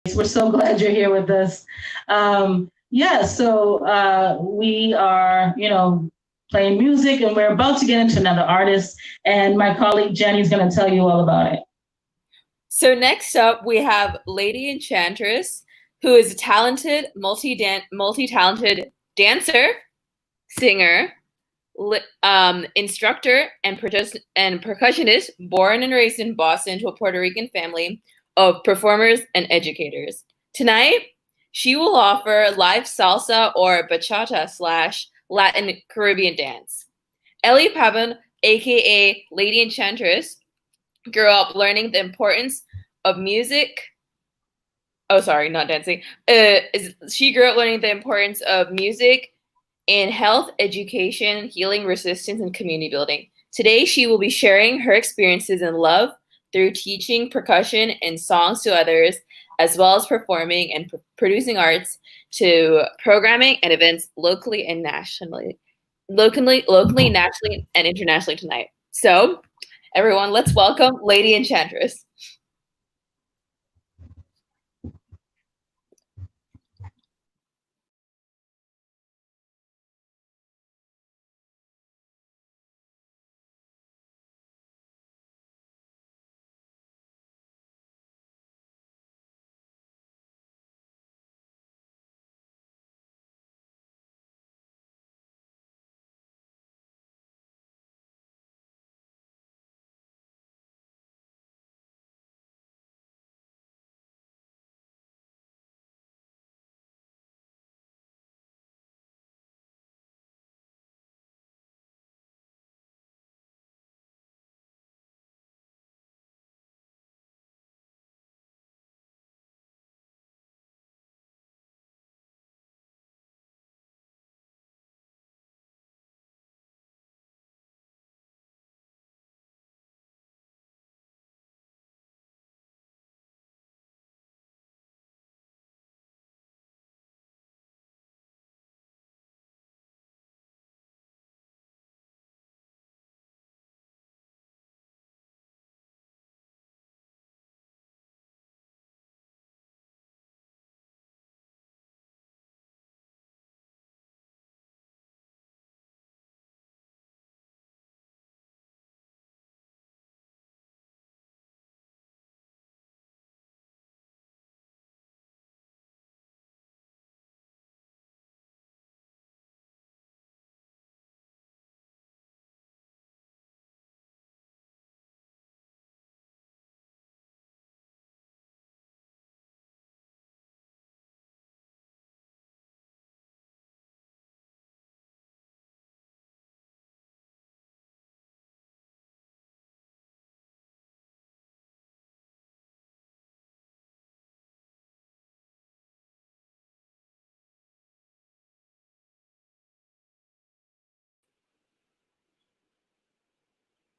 We're so glad you're here with us. We are, playing music, and we're about to get into another artist. And my colleague Jenny is going to tell you all about it. So next up, we have Lady Enchantress, who is a talented, multi-talented dancer, singer, instructor, and percussionist, born and raised in Boston to a Puerto Rican family of performers and educators. Tonight, she will offer live salsa or bachata / Latin Caribbean dance. Ellie Pavon, aka Lady Enchantress, grew up learning the importance of music. Oh, sorry, not dancing. She grew up learning the importance of music in health, education, healing, resistance, and community building. Today, she will be sharing her experiences in love through teaching percussion and songs to others, as well as performing and producing arts to programming and events locally, nationally, and internationally tonight. So, everyone, let's welcome Lady Enchantress.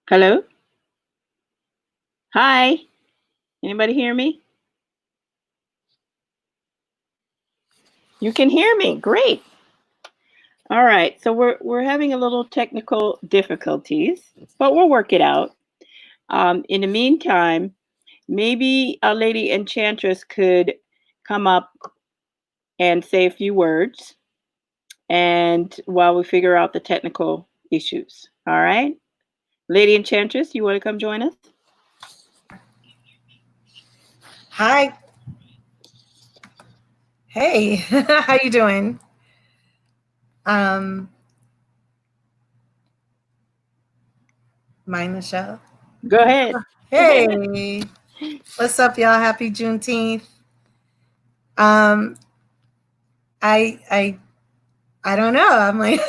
Hello? Hi. Anybody hear me? You can hear me. Great. All right. So we're having a little technical difficulties, but we'll work it out. In the meantime, maybe a Lady Enchantress could come up and say a few words, and while we figure out the technical issues. All right. Lady Enchantress, you want to come join us? Hi. Hey, how you doing? Mind the show? Go ahead. Hey, what's up, y'all? Happy Juneteenth. Um, I don't know. I'm like,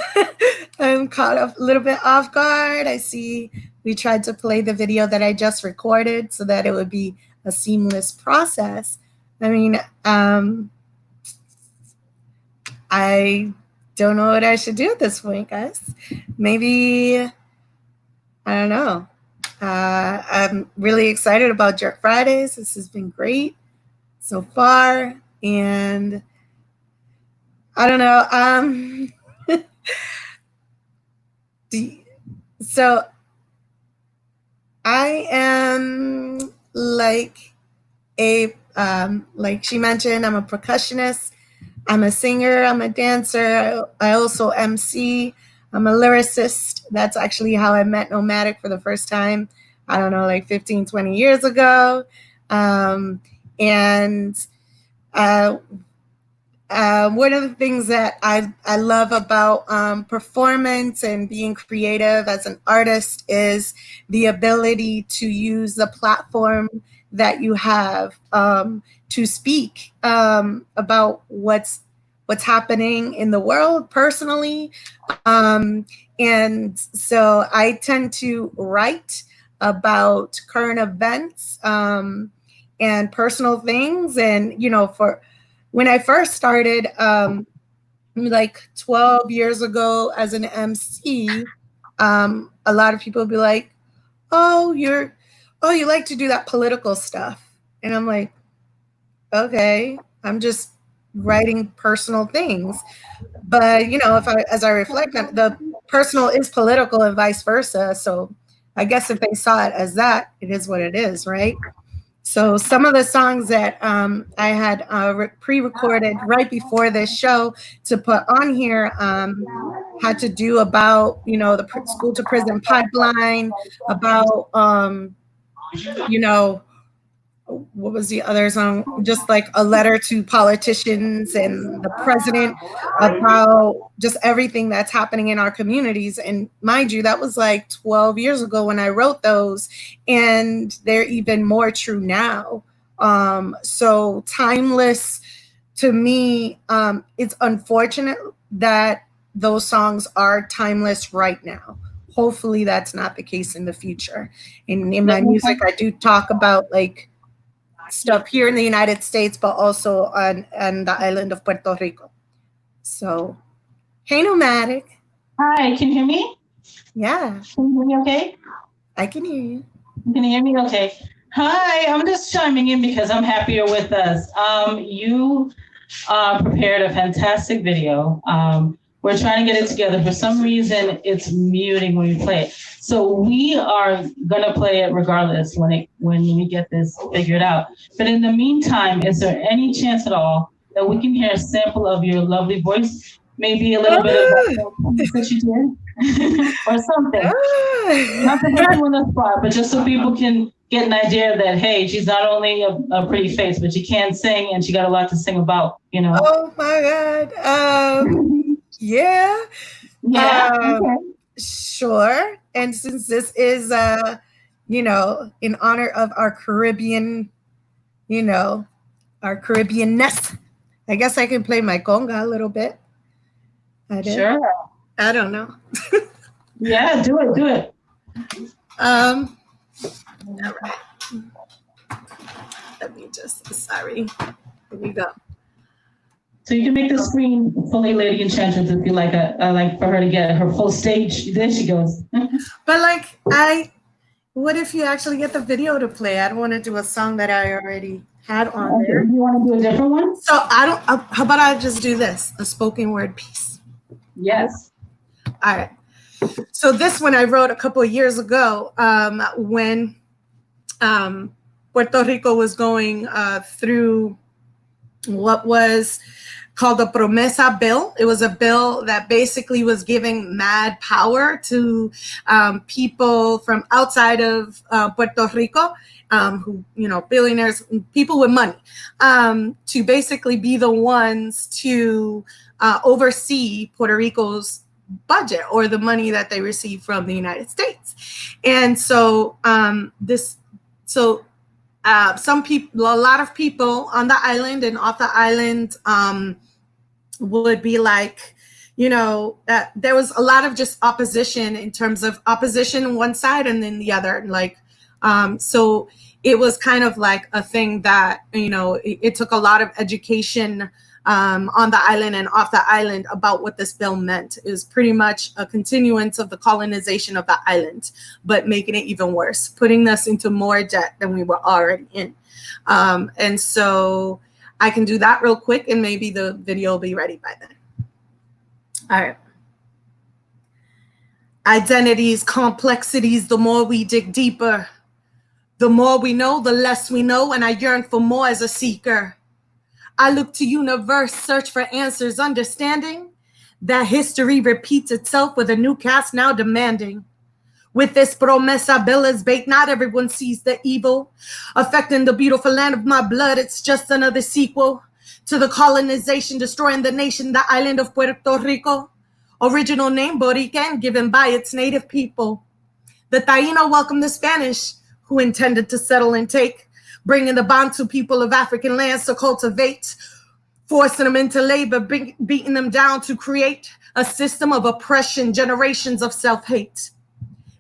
I'm caught up a little bit off guard. I see we tried to play the video that I just recorded so that it would be a seamless process. I mean, I don't know what I should do at this point, guys. Maybe, I don't know. I'm really excited about Jerk Fridays. This has been great so far. And I don't know. So I am like like she mentioned, I'm a percussionist, I'm a singer, I'm a dancer, I also MC, I'm a lyricist. That's actually how I met Nomadic for the first time, I don't know, like 15, 20 years ago. And one of the things that I love about performance and being creative as an artist is the ability to use the platform that you have to speak about what's happening in the world personally. And so I tend to write about current events and personal things. And, you know, for when I first started, like 12 years ago as an MC, a lot of people would be like, oh, you like to do that political stuff. And I'm like, okay, I'm just writing personal things. But, you know, as I reflect on it, the personal is political and vice versa. So I guess if they saw it as that, it is what it is, right? So some of the songs that I had pre-recorded right before this show to put on here had to do about, you know, the school to prison pipeline, about, you know, what was the other song? Just like a letter to politicians and the president about just everything that's happening in our communities. And mind you, that was like 12 years ago when I wrote those, and they're even more true now. So timeless to me. It's unfortunate that those songs are timeless right now. Hopefully that's not the case in the future. And in my music, I do talk about like stuff here in the United States, but also on the island of Puerto Rico. So, hey, Nomadic. Hi, can you hear me? Yeah. Can you hear me okay? I can hear you. Can you hear me okay? Hi, I'm just chiming in because I'm happy you're with us. You prepared a fantastic video. We're trying to get it together. For some reason, it's muting when we play it. So we are gonna play it regardless when we get this figured out. But in the meantime, is there any chance at all that we can hear a sample of your lovely voice? Maybe a little bit of that you did, or something. Not to put you on the spot, but just so people can get an idea that hey, she's not only a pretty face, but she can sing and she got a lot to sing about. You know. Oh my God. Yeah. Okay. Sure. And since this is, you know, in honor of our Caribbean, you know, our Caribbeanness, I guess I can play my conga a little bit. Sure. I don't know. Yeah, do it. All right. Let me just, sorry. Here we go. So you can make the screen fully Lady Enchantress if you like. I like for her to get her full stage. There she goes. But like, what if you actually get the video to play? I don't want to do a song that I already had on there. You want to do a different one? So how about I just do this, a spoken word piece? Yes. All right. So this one I wrote a couple of years ago when Puerto Rico was going through what was called the Promesa Bill. It was a bill that basically was giving mad power to people from outside of Puerto Rico, who, you know, billionaires, people with money, to basically be the ones to oversee Puerto Rico's budget or the money that they receive from the United States. And so some people, a lot of people on the island and off the island would be like, you know, there was a lot of just opposition in terms of opposition on one side and then the other. Like, so it was kind of like a thing that, you know, it took a lot of education on the island and off the island about what this bill meant. It was pretty much a continuance of the colonization of the island, but making it even worse, putting us into more debt than we were already in. And so I can do that real quick and maybe the video will be ready by then. All right. Identities, complexities, the more we dig deeper, The more we know, the less we know, and I yearn for more as a seeker. I look to universe, search for answers, understanding that history repeats itself with a new cast now demanding. With this promesa bill as bait, not everyone sees the evil affecting the beautiful land of my blood. It's just another sequel to the colonization, destroying the nation, the island of Puerto Rico. Original name Borican, given by its native people. The Taino welcomed the Spanish, who intended to settle and take, bringing the Bantu people of African lands to cultivate, forcing them into labor, beating them down to create a system of oppression, generations of self-hate.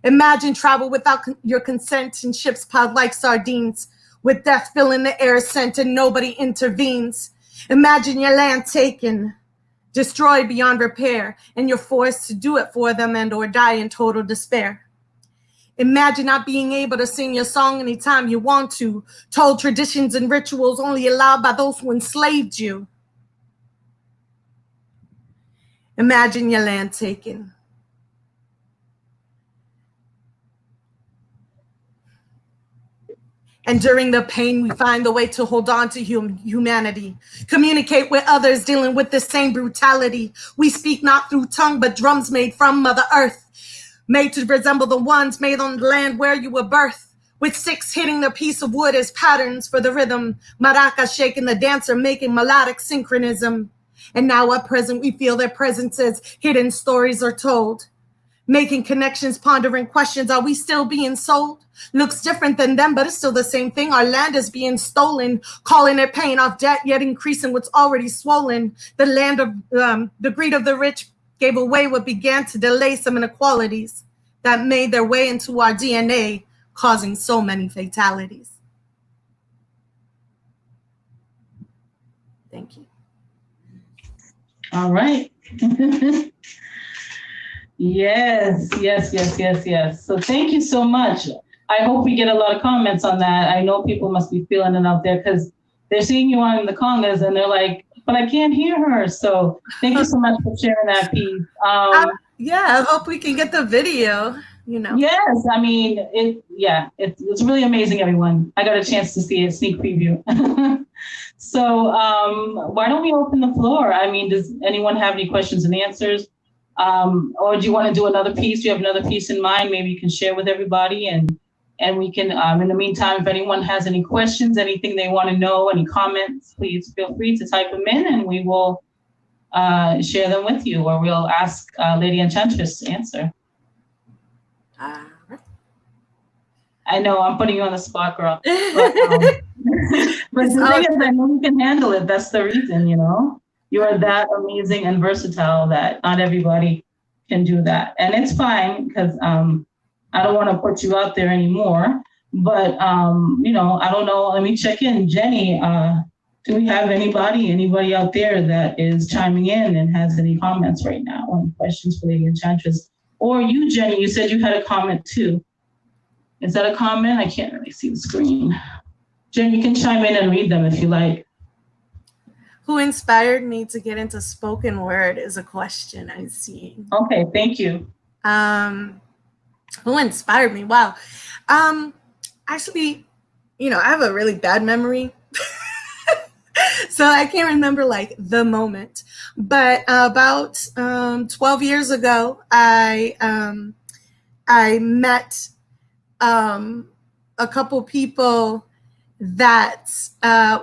Imagine travel without your consent in ships piled like sardines, with death filling the air scent and nobody intervenes. Imagine your land taken, destroyed beyond repair, and you're forced to do it for them and or die in total despair. Imagine not being able to sing your song anytime you want to, told traditions and rituals only allowed by those who enslaved you. Imagine your land taken. And during the pain, we find the way to hold on to humanity, communicate with others dealing with the same brutality. We speak not through tongue, but drums made from Mother Earth, made to resemble the ones made on the land where you were birthed, with sticks hitting the piece of wood as patterns for the rhythm, maracas shaking the dancer, making melodic synchronism. And now at present, we feel their presences, hidden stories are told, making connections, pondering questions. Are we still being sold? Looks different than them, but it's still the same thing. Our land is being stolen, calling it paying off debt, yet increasing what's already swollen. The land of the greed of the rich gave away what began to delay some inequalities that made their way into our DNA, causing so many fatalities. Thank you. All right. Yes. So thank you so much. I hope we get a lot of comments on that. I know people must be feeling it out there because they're seeing you on the congas and they're like, but I can't hear her. So thank you so much for sharing that piece. Yeah, I hope we can get the video, Yes, I mean, it's really amazing, everyone. I got a chance to see a sneak preview. So why don't we open the floor? I mean, does anyone have any questions and answers? Or do you want to do another piece? Do you have another piece in mind? Maybe you can share with everybody and we can, in the meantime, if anyone has any questions, anything they want to know, any comments, please feel free to type them in and we will share them with you, or we'll ask Lady Enchantress to answer. I know I'm putting you on the spot, girl. But the thing is, I know you can handle it. That's the reason, You are that amazing and versatile that not everybody can do that. And it's fine because I don't want to put you out there anymore. But, I don't know. Let me check in. Jenny, do we have anybody out there that is chiming in and has any comments right now on questions for Lady Enchantress? Or you, Jenny, you said you had a comment too. Is that a comment? I can't really see the screen. Jenny, you can chime in and read them if you like. Who inspired me to get into spoken word is a question I see. Okay, thank you. Who inspired me? Wow. Actually, I have a really bad memory. So I can't remember like the moment. But about 12 years ago, I met a couple people that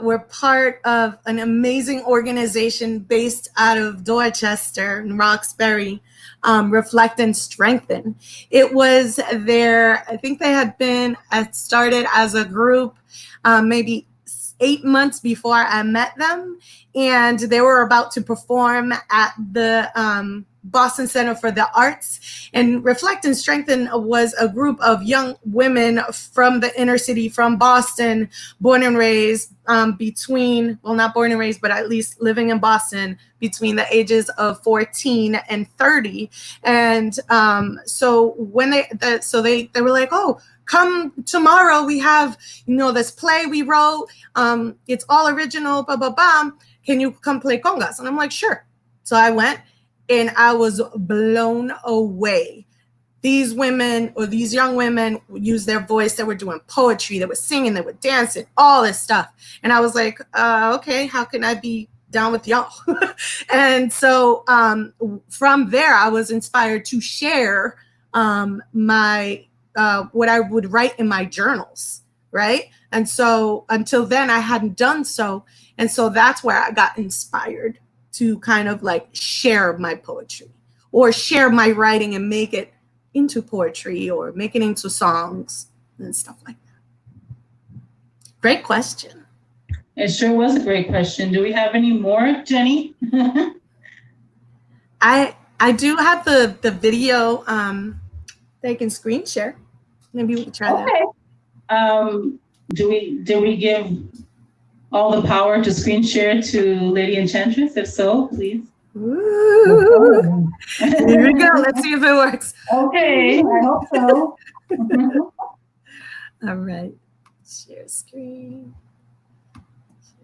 were part of an amazing organization based out of Dorchester and Roxbury, Reflect and Strengthen. It was I think they had been started as a group maybe 8 months before I met them, and they were about to perform at the Boston Center for the Arts. And Reflect and Strengthen was a group of young women from the inner city, from Boston, born and raised not born and raised, but at least living in Boston between the ages of 14 and 30. And so when they were like, oh, come tomorrow, we have, this play we wrote. It's all original, blah, blah, blah. Can you come play congas? And I'm like, sure. So I went and I was blown away. these women or these young women use their voice. They were doing poetry, they were singing, they were dancing, all this stuff. And I was like, okay, how can I be down with y'all? And so from there, I was inspired to share my what I would write in my journals, right? And so until then, I hadn't done so. And so that's where I got inspired to kind of like share my poetry or share my writing and make it into poetry or make it into songs and stuff like that. Great question. It sure was a great question. Do we have any more, Jenny? I do have the video they can screen share. Maybe we can try that. Do we give all the power to screen share to Lady Enchantress? If so, please. Ooh. Here we go. Let's see if it works. Okay, I hope so. All right. Share screen.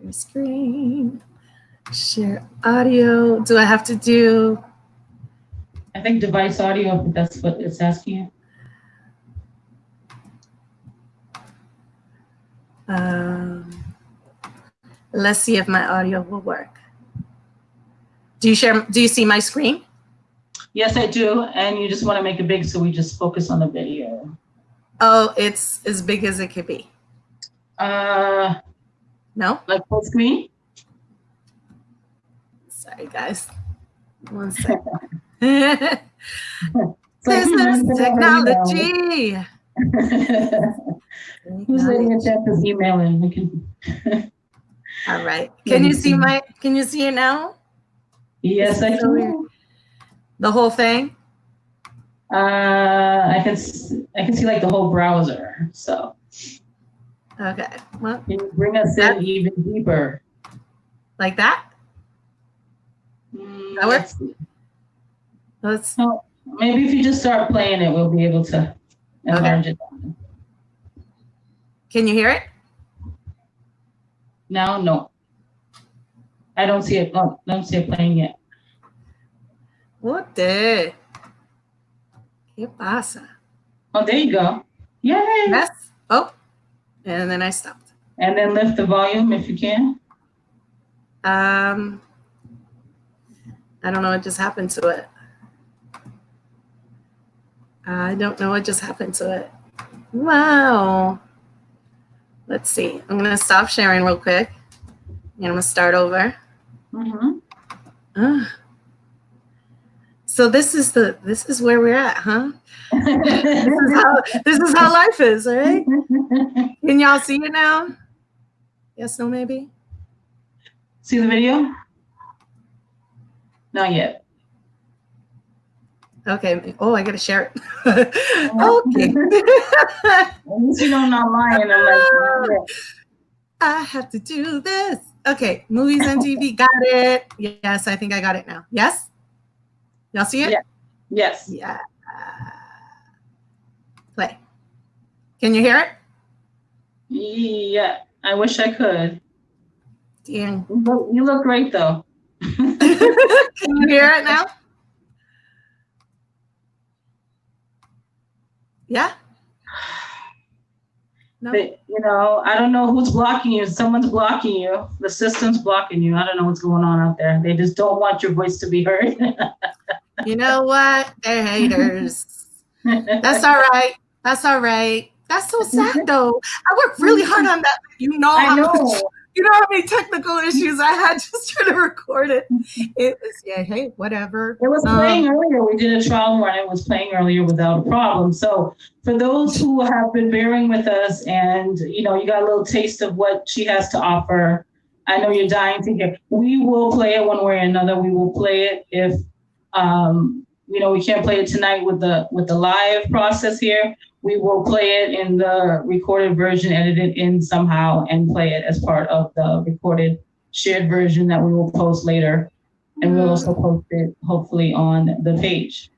Share screen. Share audio. Do I have to do? I think device audio, if that's what it's asking you. Let's see if my audio will work. Do you see my screen? Yes, I do. And you just want to make it big, so we just focus on the video. Oh, it's as big as it could be. No? Like full screen? Sorry, guys. One second. This is technology. Who's Lady Enchantress emailing? We can. All right. Can you see it now? Yes, I can. The whole thing? I can see like the whole browser. So. Okay. Well, can you bring us in even deeper? Like that? That works? Maybe if you just start playing it, we'll be able to enlarge it. Can you hear it? Now, no. I don't see it. Oh, don't see it playing yet. What the? ¿Qué pasa? Oh, there you go. Yay! Yes. Oh, and then I stopped. And then lift the volume if you can. I don't know what just happened to it. I don't know what just happened to it. Wow. Let's see. I'm going to stop sharing real quick. And I'm going to start over. Mm-hmm. So this is where we're at, huh? this is how life is, all right? Can y'all see it now? Yes, no, maybe? See the video? Not yet. Okay. Oh, I gotta share it. Okay. At least you know not lying. I'm like, yeah. I have to do this. Okay, movies and TV. Got it. Yes, I think I got it now. Yes? Y'all see it? Yeah. Yes. Yeah. Play. Can you hear it? Yeah. I wish I could. Dang. You look great though. Can you hear it now? Yeah? No? But, I don't know who's blocking you. Someone's blocking you. The system's blocking you. I don't know what's going on out there. They just don't want your voice to be heard. You know what? They're haters. That's all right. That's all right. That's so sad though. I worked really hard on that. I know. How many technical issues I had just trying to record it. It was, hey, whatever. It was playing earlier. We did a trial run. It was playing earlier without a problem. So for those who have been bearing with us and, you got a little taste of what she has to offer, I know you're dying to hear. We will play it one way or another. We will play it if, we can't play it tonight with the live process here. We will play it in the recorded version, edit it in somehow, and play it as part of the recorded shared version that we will post later. And we'll also post it, hopefully, on the page.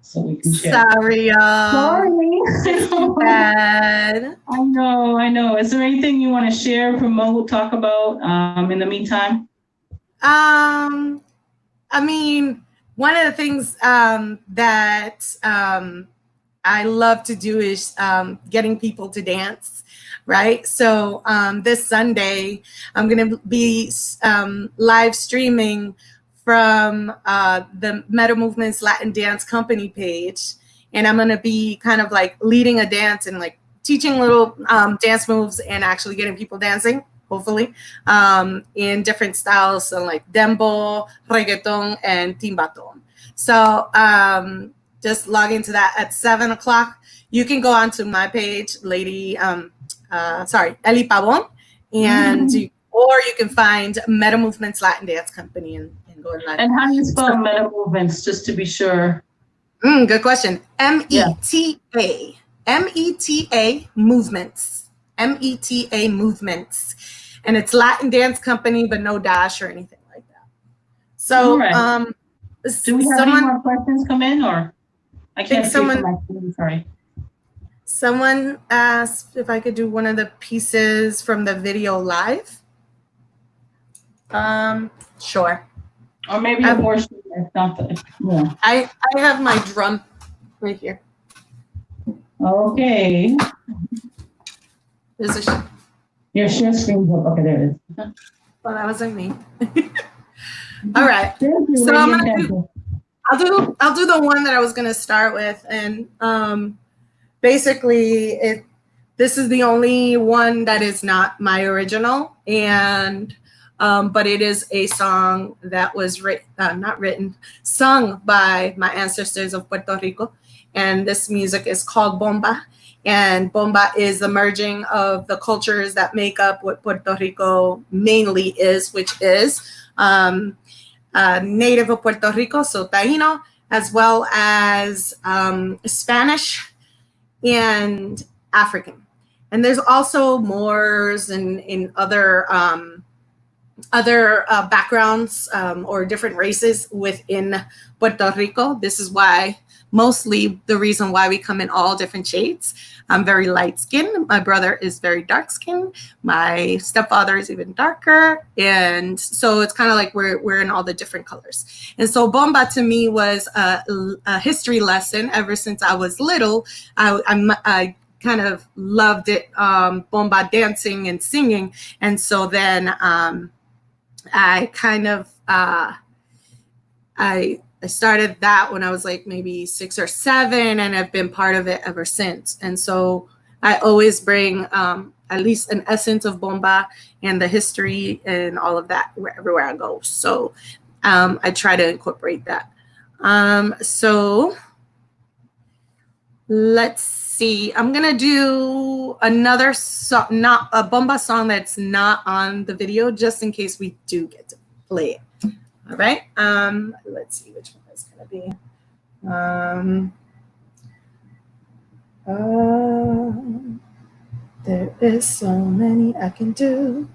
So we can share. Sorry, y'all. Sorry. It's too bad. I know. Is there anything you want to share, promote, talk about in the meantime? I mean, one of the things that I love to do is getting people to dance, right? So this Sunday, I'm going to be live streaming from the Meta Movements Latin Dance Company page. And I'm going to be kind of like leading a dance and like teaching little dance moves and actually getting people dancing, hopefully, in different styles. So like dembo, reggaeton, and timbaton. So just log into that at 7 o'clock. You can go onto my page, Eli Pavon, and or you can find Meta Movements Latin Dance Company and go and live. And how do you spell Meta Movements, just to be sure? Good question. META. META Movements. META Movements. And it's Latin Dance Company, but no dash or anything like that. So, right. Do we have any more questions come in, or I can't see from my screen, sorry. Someone asked if I could do one of the pieces from the video live. Sure. Or maybe a portion or something. Yeah. I have my drum right here. Okay. There's a your share screen's up. Okay, there it is. Well, that wasn't me. All right. Thank you, so I'll do the one that I was gonna start with, and basically this is the only one that is not my original, and but it is a song that was sung by my ancestors of Puerto Rico, and this music is called bomba. And bomba is the merging of the cultures that make up what Puerto Rico mainly is, which is native of Puerto Rico, so Taino, as well as Spanish and African. And there's also Moors and in other backgrounds or different races within Puerto Rico. This is why mostly the reason why we come in all different shades. I'm very light skinned. My brother is very dark skinned. My stepfather is even darker. And so it's kind of like we're in all the different colors. And so bomba to me was a history lesson ever since I was little. I kind of loved it, bomba dancing and singing. And so then I kind of, I started that when I was like maybe 6 or 7, and I've been part of it ever since. And so I always bring at least an essence of bomba and the history and all of that everywhere I go. So I try to incorporate that. So let's see. I'm gonna do another song, not a bomba song that's not on the video, just in case we do get to play it. All right. Let's see which one is gonna be. There is so many I can do.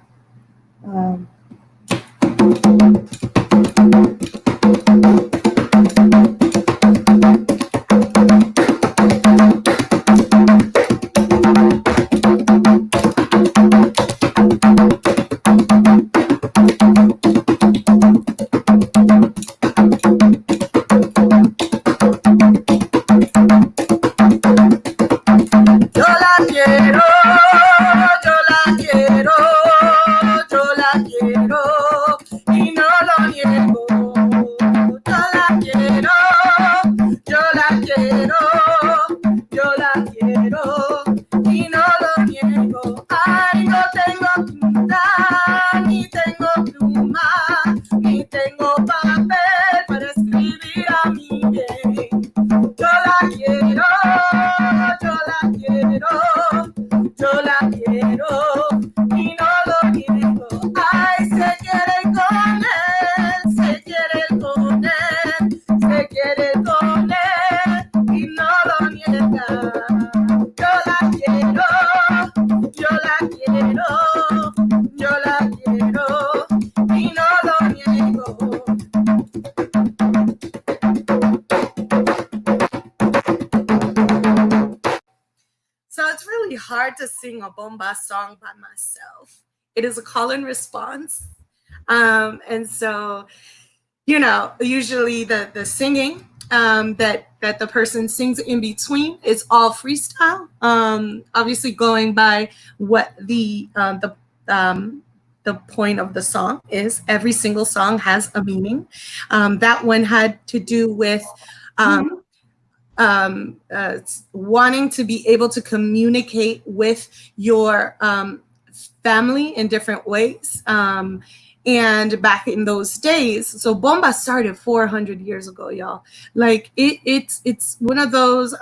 Hard to sing a bomba song by myself. It is a call and response. And so, you know, usually the singing that the person sings in between. It's all freestyle. Obviously, going by what the point of the song is. Every single song has a meaning. That one had to do with wanting to be able to communicate with your family in different ways. And back in those days, so bomba started 400 years ago, y'all. Like it's one of those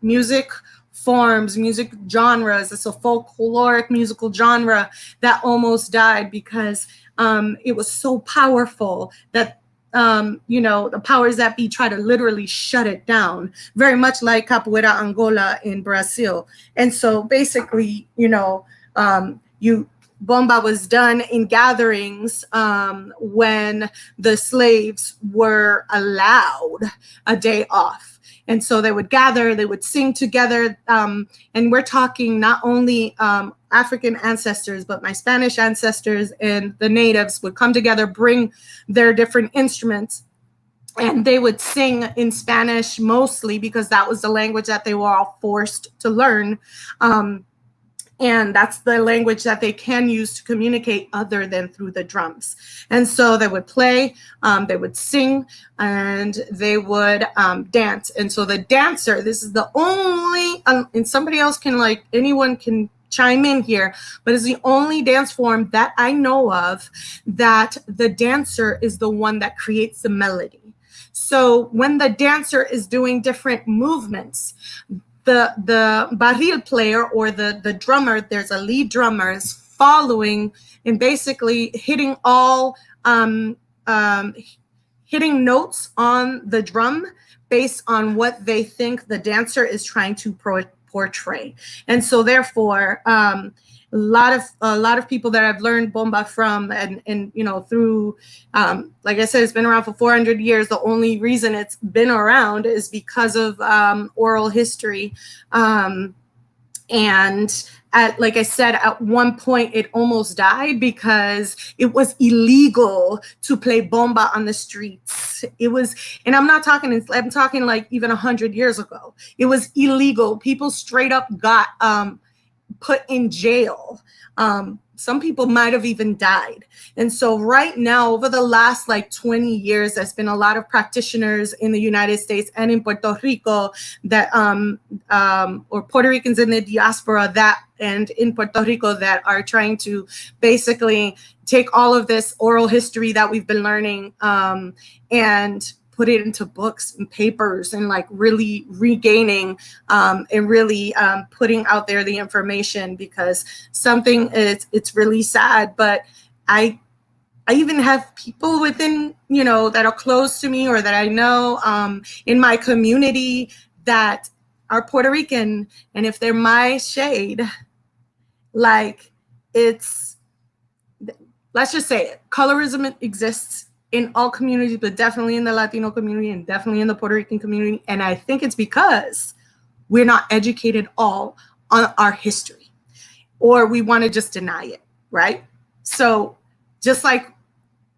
music forms, music genres. It's a folkloric musical genre that almost died because it was so powerful that the powers that be try to literally shut it down, very much like Capoeira Angola in Brazil. And so basically, bomba was done in gatherings when the slaves were allowed a day off. And so they would gather, they would sing together. And we're talking not only African ancestors, but my Spanish ancestors and the natives would come together, bring their different instruments, and they would sing in Spanish mostly because that was the language that they were all forced to learn. And that's the language that they can use to communicate other than through the drums. And so they would play, they would sing, and they would dance. And so the dancer, this is the only, and somebody else can, like, anyone can chime in here, but it's the only dance form that I know of that the dancer is the one that creates the melody. So when the dancer is doing different movements, the barril player or the drummer, there's a lead drummer, is following and basically hitting all hitting notes on the drum based on what they think the dancer is trying to portray. And so therefore a lot of people that I've learned bomba from and through like I said, it's been around for 400 years. The only reason it's been around is because of oral history. And like I said, at one point it almost died because it was illegal to play bomba on the streets. It was, and I'm talking like even 100 years ago. It was illegal. People straight up got put in jail. Some people might have even died. And so right now, over the last like 20 years, there's been a lot of practitioners in the United States and in Puerto Rico that, or Puerto Ricans in the diaspora that, and in Puerto Rico that are trying to basically take all of this oral history that we've been learning and put it into books and papers and like really regaining and really putting out there the information, because it's really sad. But I even have people within, that are close to me or that I know in my community that are Puerto Rican. And if they're my shade, like let's just say it, colorism exists in all communities, but definitely in the Latino community and definitely in the Puerto Rican community. And I think it's because we're not educated all on our history, or we want to just deny it, right? So just like,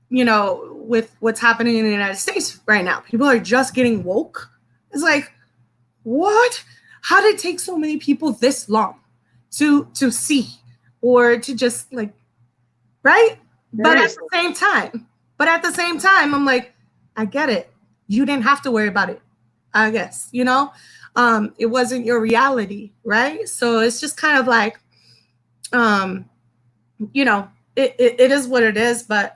with what's happening in the United States right now, people are just getting woke. It's like, what? How did it take so many people this long to see or to just like, right? But at the same time, I'm like, I get it. You didn't have to worry about it, I guess, it wasn't your reality, right? So it's just kind of like, it is what it is. But,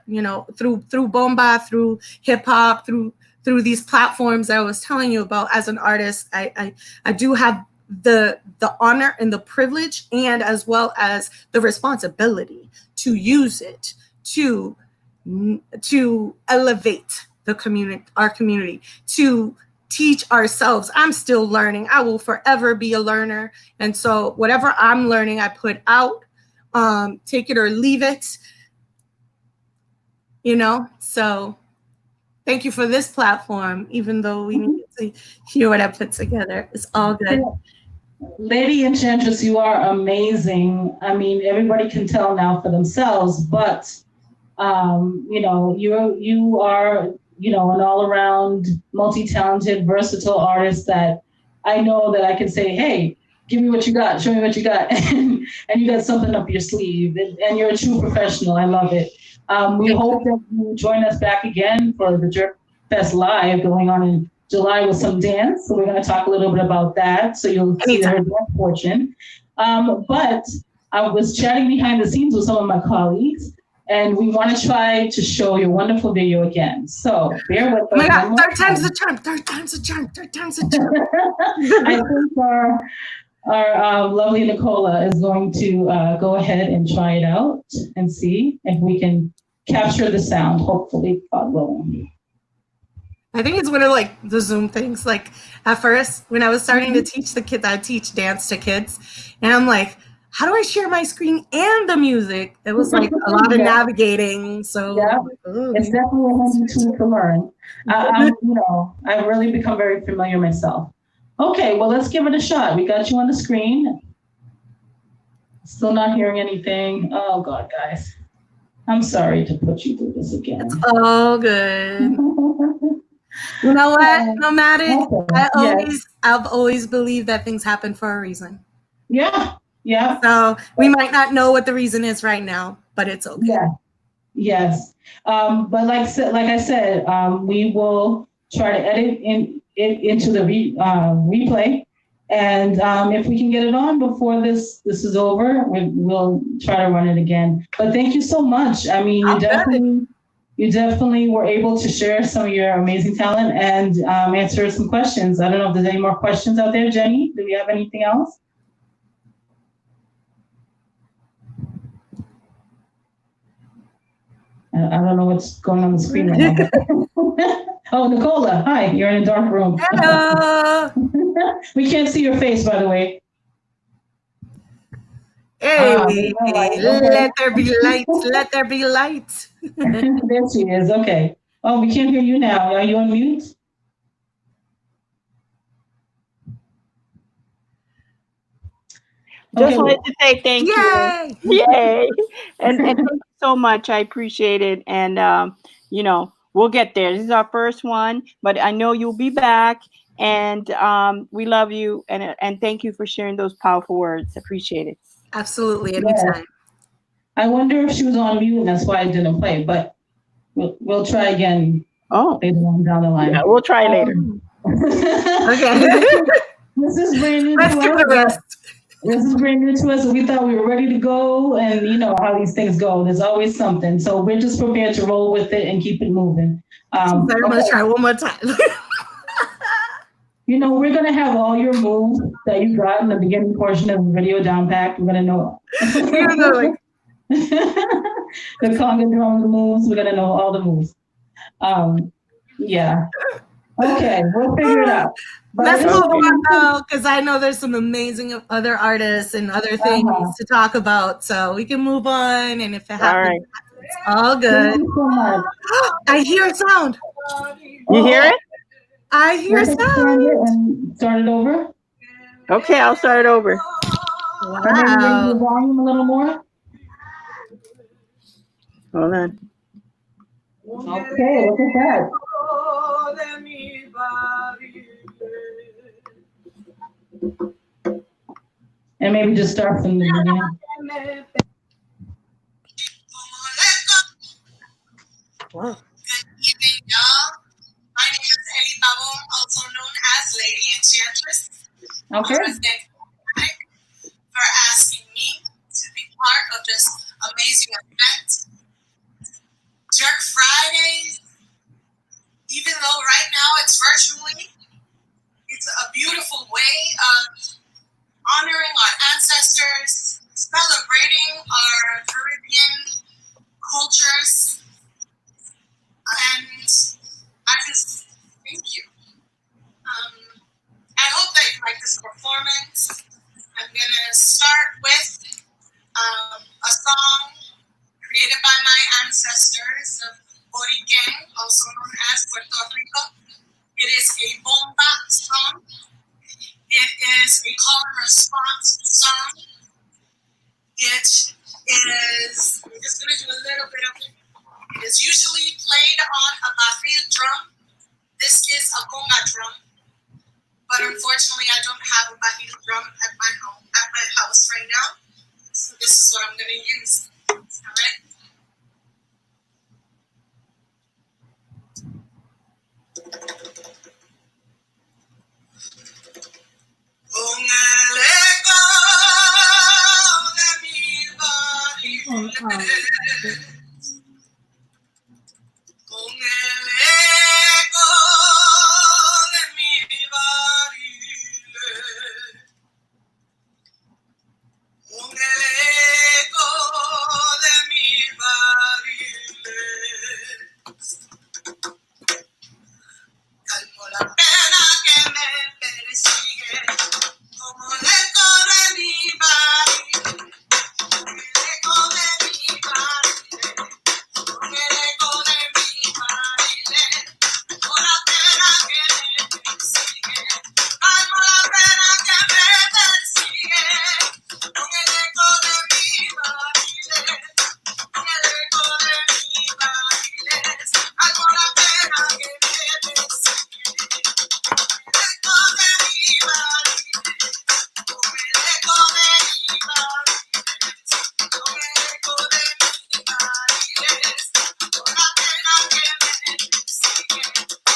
through bomba, through hip hop, through these platforms that I was telling you about as an artist, I do have the honor and the privilege, and as well as the responsibility to use it to elevate the community, our community, to teach ourselves. I'm still learning. I will forever be a learner. And so whatever I'm learning, I put out, take it or leave it, so thank you for this platform, even though we need to hear what I put together. It's all good. Lady Enchantress, you are amazing. I mean, everybody can tell now for themselves, but you are an all-around, multi-talented, versatile artist that I know that I can say, hey, give me what you got, show me what you got, and you got something up your sleeve, and you're a true professional. I love it. We hope that you join us back again for the Jerk Fest Live going on in July with some dance. So we're going to talk a little bit about that. So you'll see her dance portion. But I was chatting behind the scenes with some of my colleagues, and we want to try to show your wonderful video again. So bear with us. Oh my God, third time's the charm, third time's the charm, third time's the charm. I think our lovely Nicola is going to go ahead and try it out and see if we can capture the sound, hopefully, God willing. I think it's one of like the Zoom things. Like at first, when I was starting to teach the kids, I teach dance to kids, and I'm like, how do I share my screen and the music? It was like a lot of navigating. So yeah, it's definitely a handy tool to learn. I've really become very familiar myself. Okay, well, let's give it a shot. We got you on the screen. Still not hearing anything. Oh God, guys, I'm sorry to put you through this again. It's all good. You know what, Nomadic? I've always believed that things happen for a reason. Yeah. So we might not know what the reason is right now, but it's okay. Yeah. Yes. But like I said, we will try to edit into the replay, and if we can get it on before this is over, we'll try to run it again. But thank you so much. I mean, you definitely were able to share some of your amazing talent and answer some questions. I don't know if there's any more questions out there. Jenny, do we have anything else? I don't know what's going on the screen right now. Oh, Nicola, hi, you're in a dark room. Hello. We can't see your face, by the way. Hey, let there be light, let there be light. There she is, okay. Oh, we can't hear you now. Are you on mute? Just wanted to say thank Yay! you. Yay! And thank you so much. I appreciate it. And, we'll get there. This is our first one, but I know you'll be back. And we love you. And thank you for sharing those powerful words. Appreciate it. Absolutely. Anytime. Yeah. I wonder if she was on mute and that's why I didn't play, but we'll try again. Later on down the line. Yeah, we'll try later. Okay. This is brand new Let's give the rest. This is brand new to us. We thought we were ready to go, and you know how these things go. There's always something. So we're just prepared to roll with it and keep it moving. I'm gonna try one more time. We're gonna have all your moves that you got in the beginning portion of the video down packed. We're gonna know. The conga drum moves. We're gonna know all the moves. Yeah. Okay, we'll figure it out. Let's move on though, because I know there's some amazing other artists and other things to talk about. So we can move on, and if it happens, it's all good. Thank you so much. I hear a sound. You hear it? I hear a sound. And start it over. Okay, I'll start it over. Wow. And then raise the volume a little more. Hold on. Okay, look at that. And maybe just start from the beginning. Wow. Good evening, y'all. My name is Eddie Babon, also known as Lady Enchantress. Okay. I want to thank Mike for asking me to be part of this amazing event. Jerk Fridays, even though right now it's virtually, it's a beautiful way of honoring our ancestors, celebrating our Caribbean cultures, and I just thank you. I hope that you like this performance. I'm gonna start with a song created by my ancestors of Boriquen, also known as Puerto Rico. It is a bomba song. It is a call and response song. It is, I'm just gonna do a little bit of it. get on a barril drum. This is a conga drum, but unfortunately, I don't have a barril drum at my house right now. So this is what I'm gonna use. All right. Con el eco de mi barril, con el eco de mi barril, con el eco de mi barril, calmo la pena que me persigue, como el eco de mi barril, con el eco de mi barril, con el eco de mi barril, con la pena que me persigue, calmo la pena que me persigue, con el eco de mi barril, con el eco de mi barril, calmo la pena que me persigue, con el eco de mi barril, con el eco de mi barril, con el eco de mi barril, con la pena que me persigue.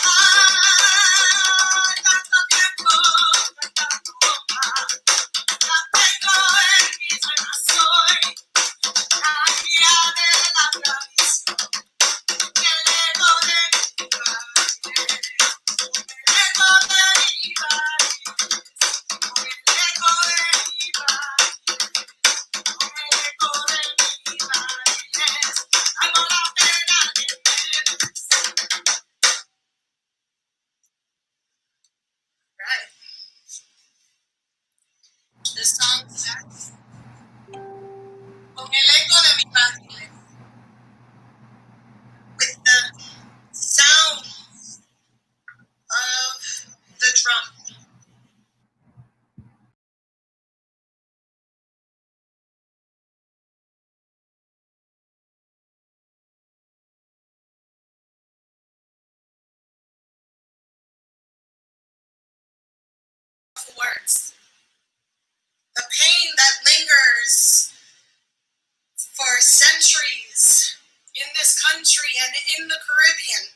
Ay, tanto tiempo, tanto más, la tengo en mis venas hoy, la guía de la tradición, el eco de mi barril, el eco de mi barril, con el eco de mi barril, con el eco de mi barril, hago la pena que me persigue. Right. This song says, con el eco de mi barril, with the sound of the drum. Words. The pain that lingers for centuries in this country and in the Caribbean,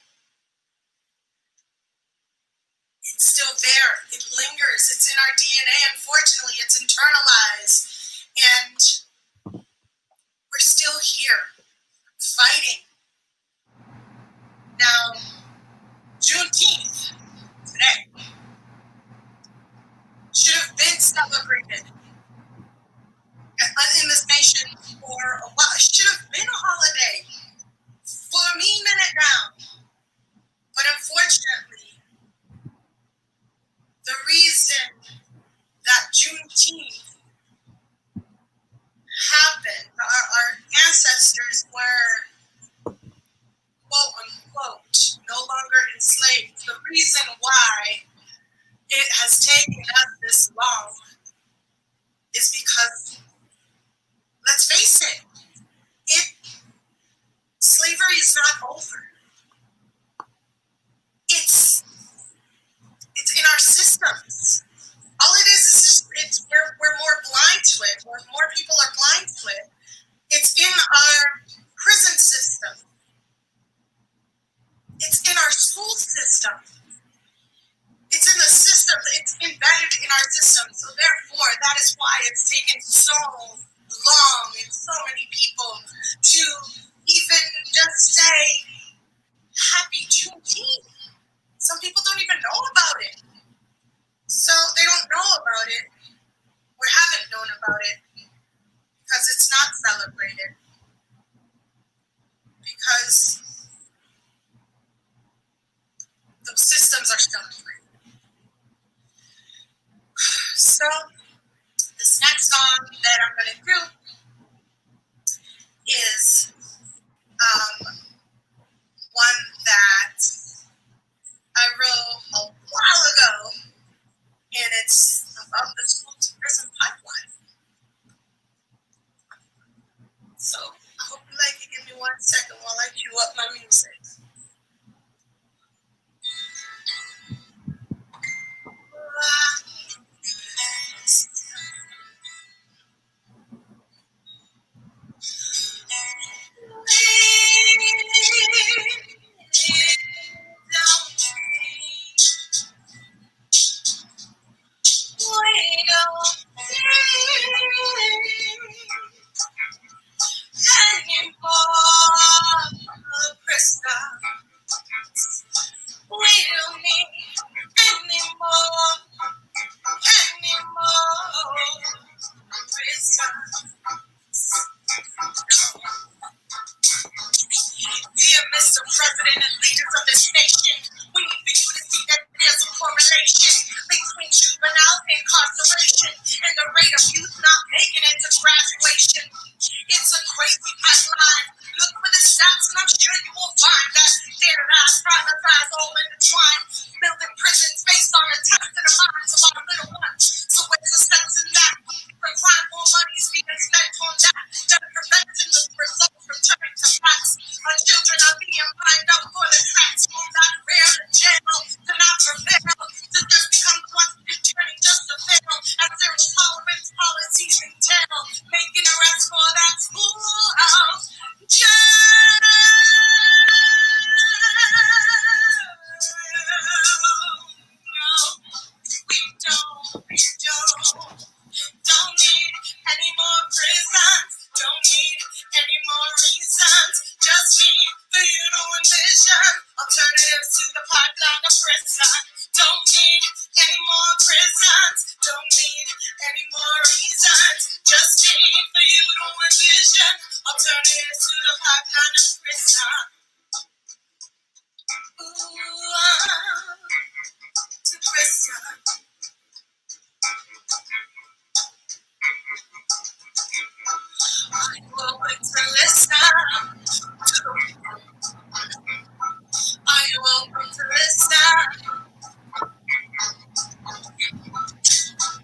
it's still there. It lingers. It's in our DNA. Unfortunately, it's internalized. And we're still here fighting. Now, Juneteenth today should have been celebrated in this nation for a while. It should have been a holiday. For me, minute down. But unfortunately, the reason that Juneteenth happened, our ancestors were, quote unquote, no longer enslaved. The reason why it has taken us this long is because, let's face it, slavery is not over. It's in our systems. All it is just we're more blind to it, or more people are blind to it. It's in our prison system. It's in our school system. It's in the system. It's embedded in our system. So therefore, that is why it's taken so long and so many people to even just say Happy Juneteenth. Some people don't even know about it. So they don't know about it, or haven't known about it, because it's not celebrated. Because those systems are still in place. So this next song that I'm going to do is one that and leaders of this nation. We need for you to see that there's a correlation between juvenile incarceration and the rate of youth not making it to graduation. It's a crazy pipeline. Look for the stats and I'm sure you will find that their lives privatized all intertwined. Building prisons based on the test of the minds of our little ones. So where's the sense in that? For crime, more money is being spent on that. Than preventing the results from turning to facts. Our children are being lined up for the tracks. From not rare to jail, to not prevail, to just become the ones returning just to fail. As zero tolerance policies entail, making arrests for that schoolhouse jail. We don't need any more prisons. Don't need any more reasons. Just need for you to envision alternatives to the pipeline of prison. Don't need any more prisons. Don't need any more reasons. Just need for you to envision alternatives to the pipeline of prison. To prison. Are you open to listen? Are you open to listen?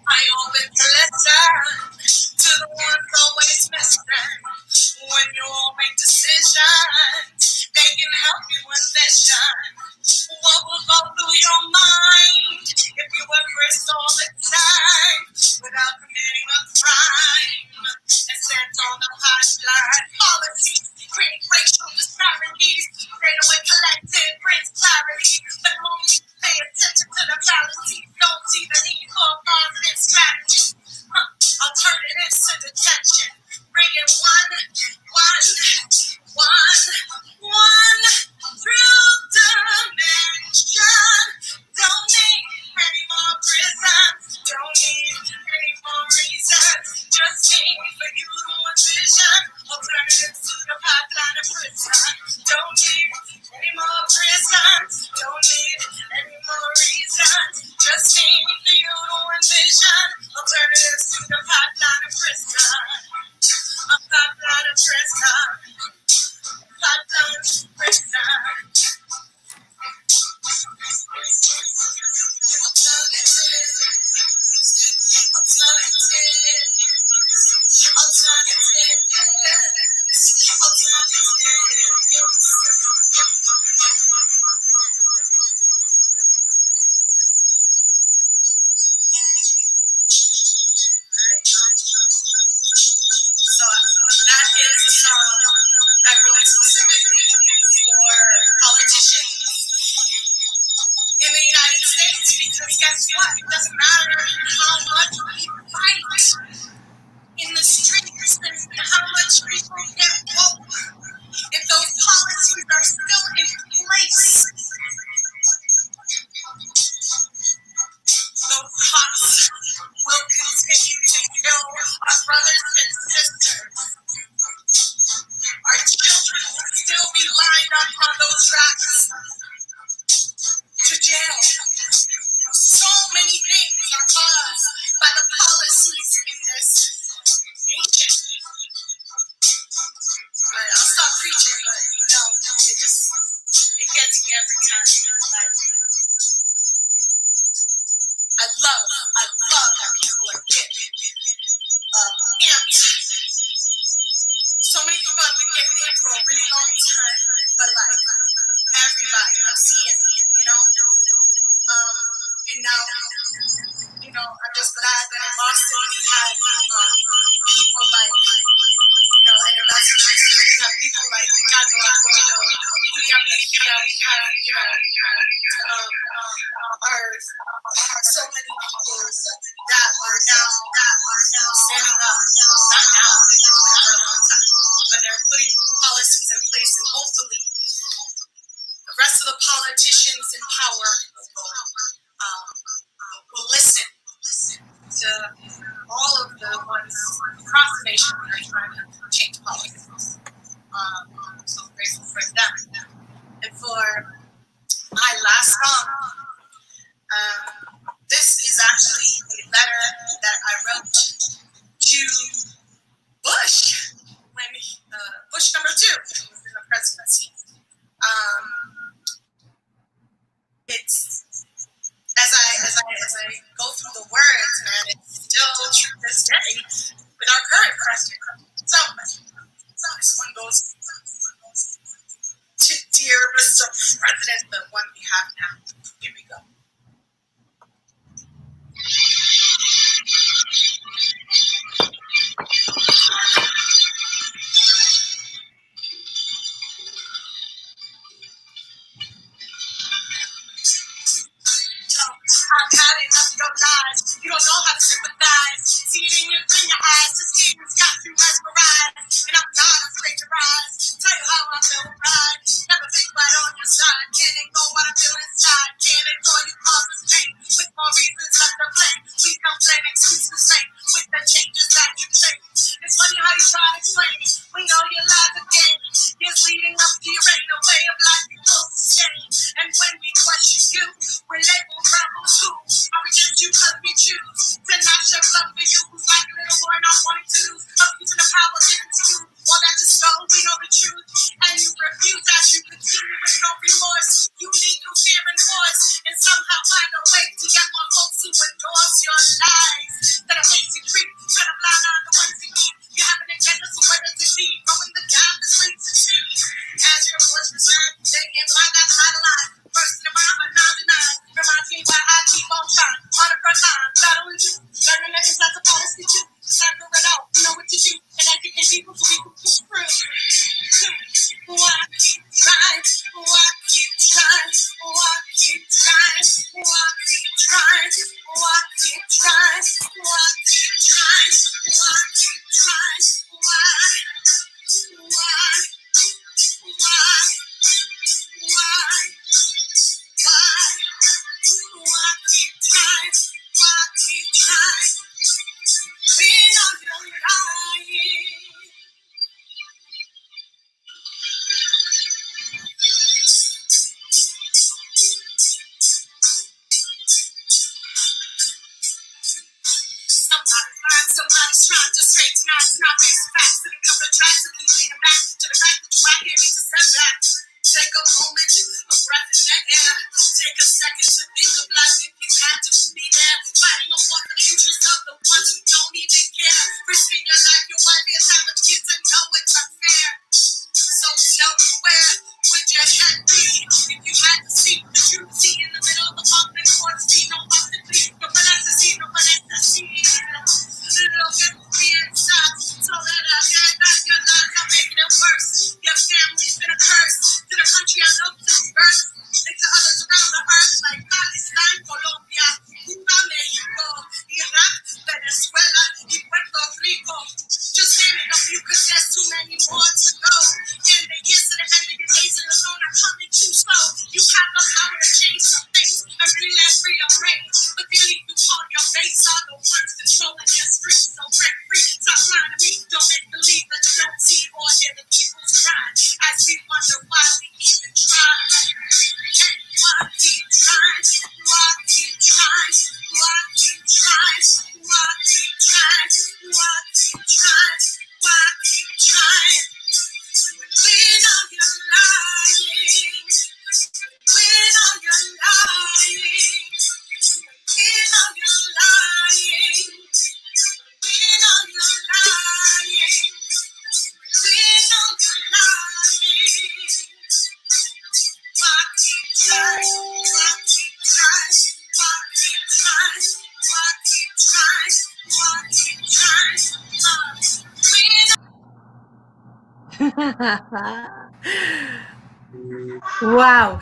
Are you open to listen to the ones always missing? When you all make decisions, they can help you envision what will go through your mind if you were first all the time without committing a crime and sent on the pipeline. Policies create racial disparities. Straightaway collected brings clarity. But only pay attention to the fallacies. Don't see the need for a positive strategy. Alternatives to detention. Bringing one true dimension. Don't need any more prisons. Don't need any more reasons. Just need for you to envision alternatives to the pipeline of prison. Don't need any more prisons. Don't need any more reasons. Just need for you to envision alternatives to the pipeline of prison. A pipeline of prison. Pipeline of prison. So that is a song I wrote specifically for politicians in the United States, because guess what? It doesn't matter how much we fight in the streets and how much people get woke. If those policies are still in place, those cops will continue to kill our brothers and sisters. Our children will still be lined up on those racks to jail. So many things are caused by the policies in this nation. Alright, I'll stop preaching, but it gets me every time. Like, I love how people are getting amped. So many people have been getting it for a really long time, but like everybody, I'm seeing it, and now, I'm just glad that in Boston we had people like, and in Massachusetts we have people like Ricardo Arroyo, Julia Mejia, we have, so many people that are now standing up. Not now, they've been doing it for a long time, but they're putting policies in place, and hopefully the rest of the politicians in power will listen to all of the ones across the nation that are trying to change policies. I'm so grateful for them. And for my last song, this is actually a letter that I wrote to Bush when Bush number 2 was in the presidency. It's as I go through the words, man, it's still true this day with our current president. So this one goes to dear Mr. President, the one we have now. Here we go. I've had enough of your lies. You don't know how to sympathize. See it in your eyes. This game's got you mesmerized. And I'm not afraid to rise. Tell you how I feel right. Never think right on your side. Can't ignore what I feel inside. Can't ignore you causes pain. With more reasons left to blame. Please don't blame excuses same. With the changes that you take. It's funny how you try to explain. We know your lies again. Years leading up to your reign. A way of life you will sustain. And when we question you, we're labeled rebels who I reject you cause we choose to not shed blood for you. Who's like a little boy not wanting to lose. Abusing the power given to you. All that just go, we know the truth. And you refuse as you continue with no remorse. You lead through fear and force. And somehow find a way to get more folks to endorse your lies. That are makes you free. Try to blind on the ones you need. You have an agenda, so where does it lead? Going the gap is way to see. As your voice resigns, they can't find that side of line. First in the mind, but not denied. Reminds me why I keep on trying. On the front line, battling you. Learning the insights of policy too. Cycle it out, you know what to do. And educate people so we can pull through. Why keep trying? Why keep trying? Why keep trying? Why keep trying? Why keep trying? Why keep trying? Why keep trying? Why? Why? Why? Why? Why keep trying? Why keep trying? We know you're lying. Somebody's trying to straighten out, not face facts, and cover tracks, and keep leaning back to the fact that you out here need to step back. Take a moment, a breath in the air. Take a second to think of life if you had to be there. Fighting a war for the interests of the ones who don't even care. Risking your life, your wife, your time with kids, and know it's unfair. So tell me where would your head be if you had to see the truth? See in the middle of the mountain, for the sea, no one to please. No one has to see, no one has to see. Look at me inside, so that I get that your lives are making it worse. Your family's been a curse to the country I love since birth, and to others around the earth like Palestine, Colombia, Cuba, Mexico, Iraq, Venezuela, and Puerto Rico. Just naming a few, cause there's too many more to go. And the years to the end of your days in the zone are coming too slow. You have the power to change some things and really let freedom reign. But the elite you call your base are the ones controlling your streets. So break free, stop lying to me. Don't make believe that you don't see or hear the people's cry as we wonder why we even try. Hey, why keep trying? Why keep trying? Why keep trying? Why keep trying? Why keep trying? Why keep trying? We know you're lying. We know you're lying. We know you're lying. We know you're lying. We know you're lying. Why keep trying? Why keep trying? Why keep trying? Why keep trying? Why keep trying? We know. Wow.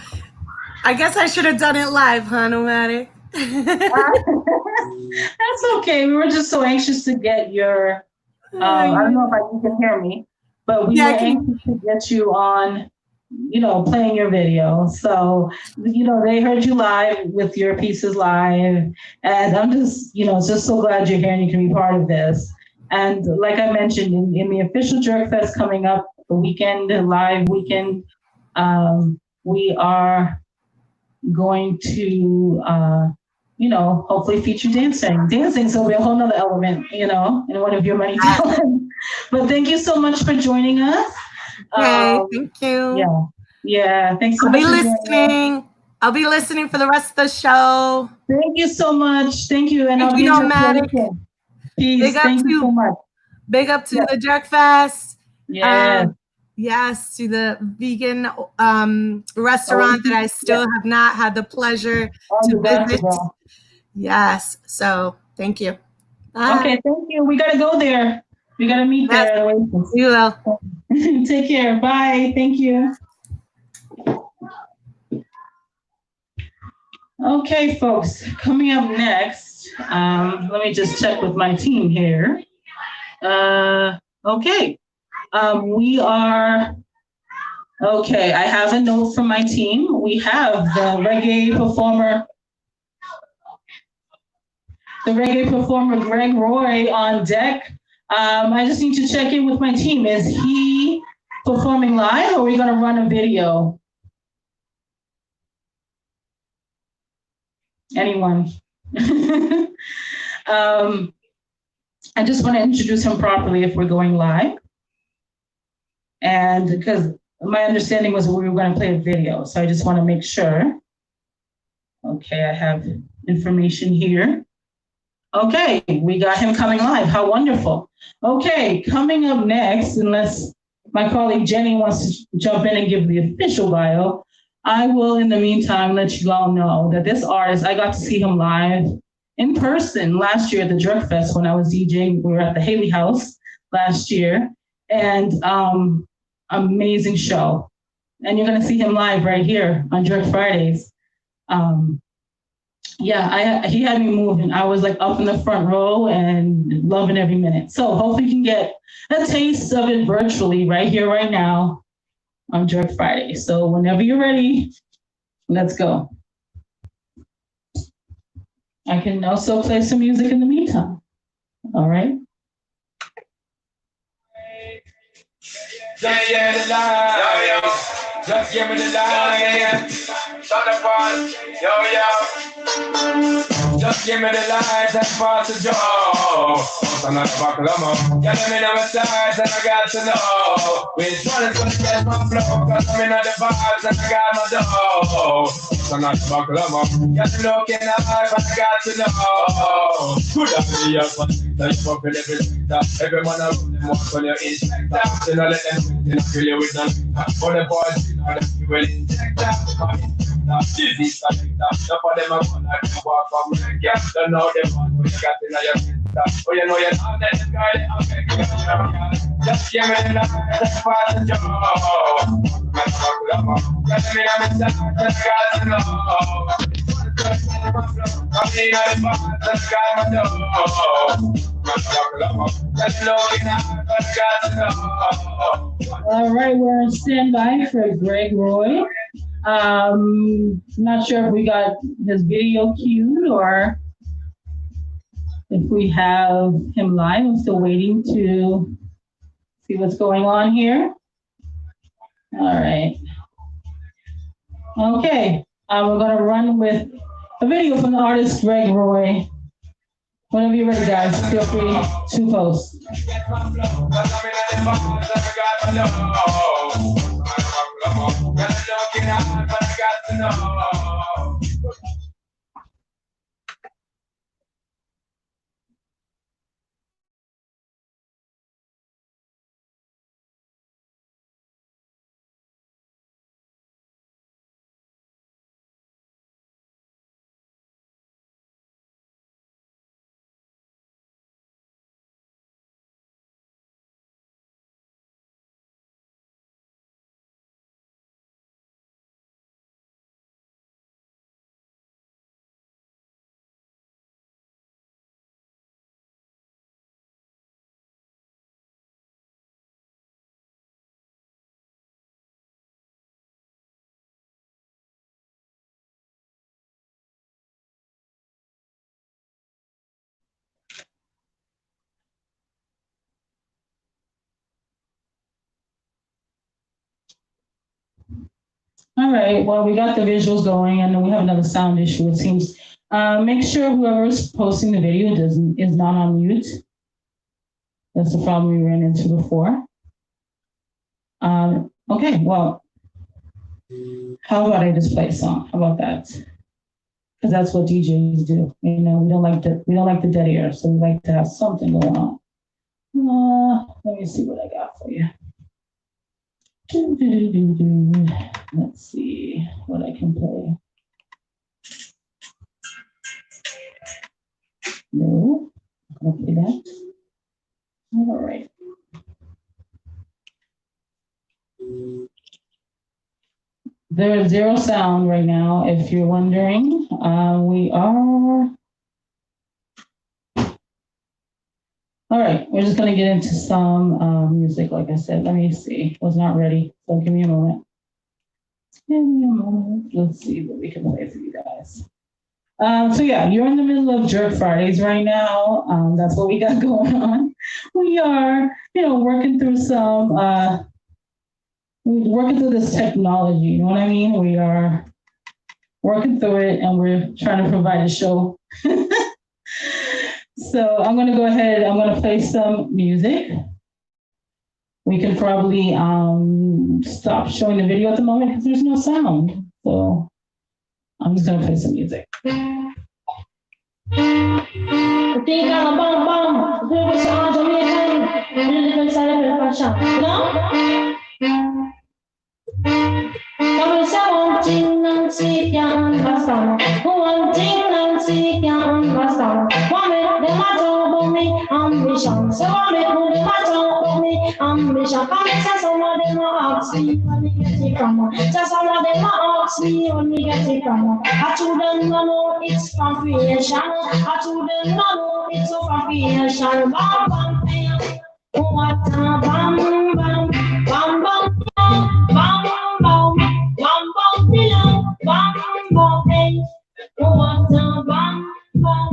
I guess I should have done it live, huh, Nomadic? That's okay. We were just so anxious to get your, I don't know if you can hear me, but we were anxious to get you on, playing your video. So, they heard you live with your pieces live. And I'm just so glad you're here and you can be part of this. And like I mentioned, in the official Jerk Fest coming up, the weekend, the live weekend, we are going to, hopefully feature dancing. Dancing, so will be a whole nother element, in one of your many talents. But thank you so much for joining us. Okay, thank you. Yeah. Thanks so I'll much be for joining us. listening. I'll be listening for the rest of the show. Thank you so much. Thank you. And Thank I'll you, be in touch Nomadic. very soon. Peace. Big up Thank you so much. Big up to Yeah. the Jerk Fest. Yes. Yes, to the vegan restaurant that I still have not had the pleasure to visit. Yes, so thank you. Bye. Okay, thank you. We gotta go there. We gotta meet there. At Oasis. We will. Take care. Bye. Thank you. Okay, folks. Coming up next, let me just check with my team here. Okay. We are. Okay, I have a note from my team. We have the reggae performer Greg Roy on deck. I just need to check in with my team. Is he performing live or are we going to run a video? Anyone? I just want to introduce him properly if we're going live. And because my understanding was we were going to play a video, so I just want to make sure. Okay, I have information here. Okay, we got him coming live. How wonderful. Okay, coming up next, unless my colleague Jenny wants to jump in and give the official bio, I will, in the meantime, let you all know that this artist, I got to see him live in person last year at the Jerk Fest when I was DJing. We were at the Haley House last year, and amazing show. And you're going to see him live right here on Jerk Fridays. He had me moving. I was like up in the front row and loving every minute. So hopefully you can get a taste of it virtually right here, right now on Jerk Friday. So whenever you're ready, let's go. I can also play some music in the meantime. All right. Just give me the line. Shut up, just give me the light and pass the joe. I'm not a buckle up. Yeah, let me know my size and I got to know which one is gonna get my flow. Cause I'm in the vibes and I got my dough. I'm not a buckle up. Yeah, you looking alive and I got to know. Good idea, but you fuck with every sector. Every man around them walk on your inspector. You know let them kill you with them. For the boys, you know that you will inject that. Dizzy selector. Enough of them are gonna walk from the gap. Don't know them one who you got in your center. Oh, you know you're not that guy. Just give me the light, just pass the job. Just me on the side, just got to know. I'm in the bar, just got my dough. All right, we're on standby for Greg Roy. Not sure if we got his video queued or if we have him live. I'm still waiting to see what's going on here. All right. Okay, we're gonna run with a video from the artist Greg Roy. Whenever you're ready, guys, feel free to post. All right, well, we got the visuals going and then we have another sound issue, it seems. Make sure whoever's posting the video is not on mute. That's the problem we ran into before. Okay, well, how about I just play a song? How about that? Because that's what DJs do. You know, we don't like the dead air, so we like to have something going on. Let me see what I got for you. Let's see what I can play. No, I'm gonna play that. All right. There is zero sound right now, if you're wondering. We are. All right, we're just gonna get into some music, like I said. Let me see. Was not ready, so give me a moment. Give me a moment. Let's see what we can play for you guys. So yeah, you're in the middle of Jerk Fridays right now. That's what we got going on. We are, working through working through this technology. You know what I mean? We are working through it, and we're trying to provide a show. So I'm going to go ahead. I'm going to play some music. We can probably stop showing the video at the moment because there's no sound. So I'm just going to play some music. One thing Nancy can't understand. One thing Nancy can't understand. One make them a talk about me ambition. So one make them a talk about me ambition. Come and say some of them a ask me when me get it from. Say some of them a ask me when me get it from. I told them no, no, it's from creation. I told them no, no, it's from creation. Bam, bam, bam. What a bam, bam, bam, bam, bam, bam. Bam bam below, bam bam hey, what a bam bam.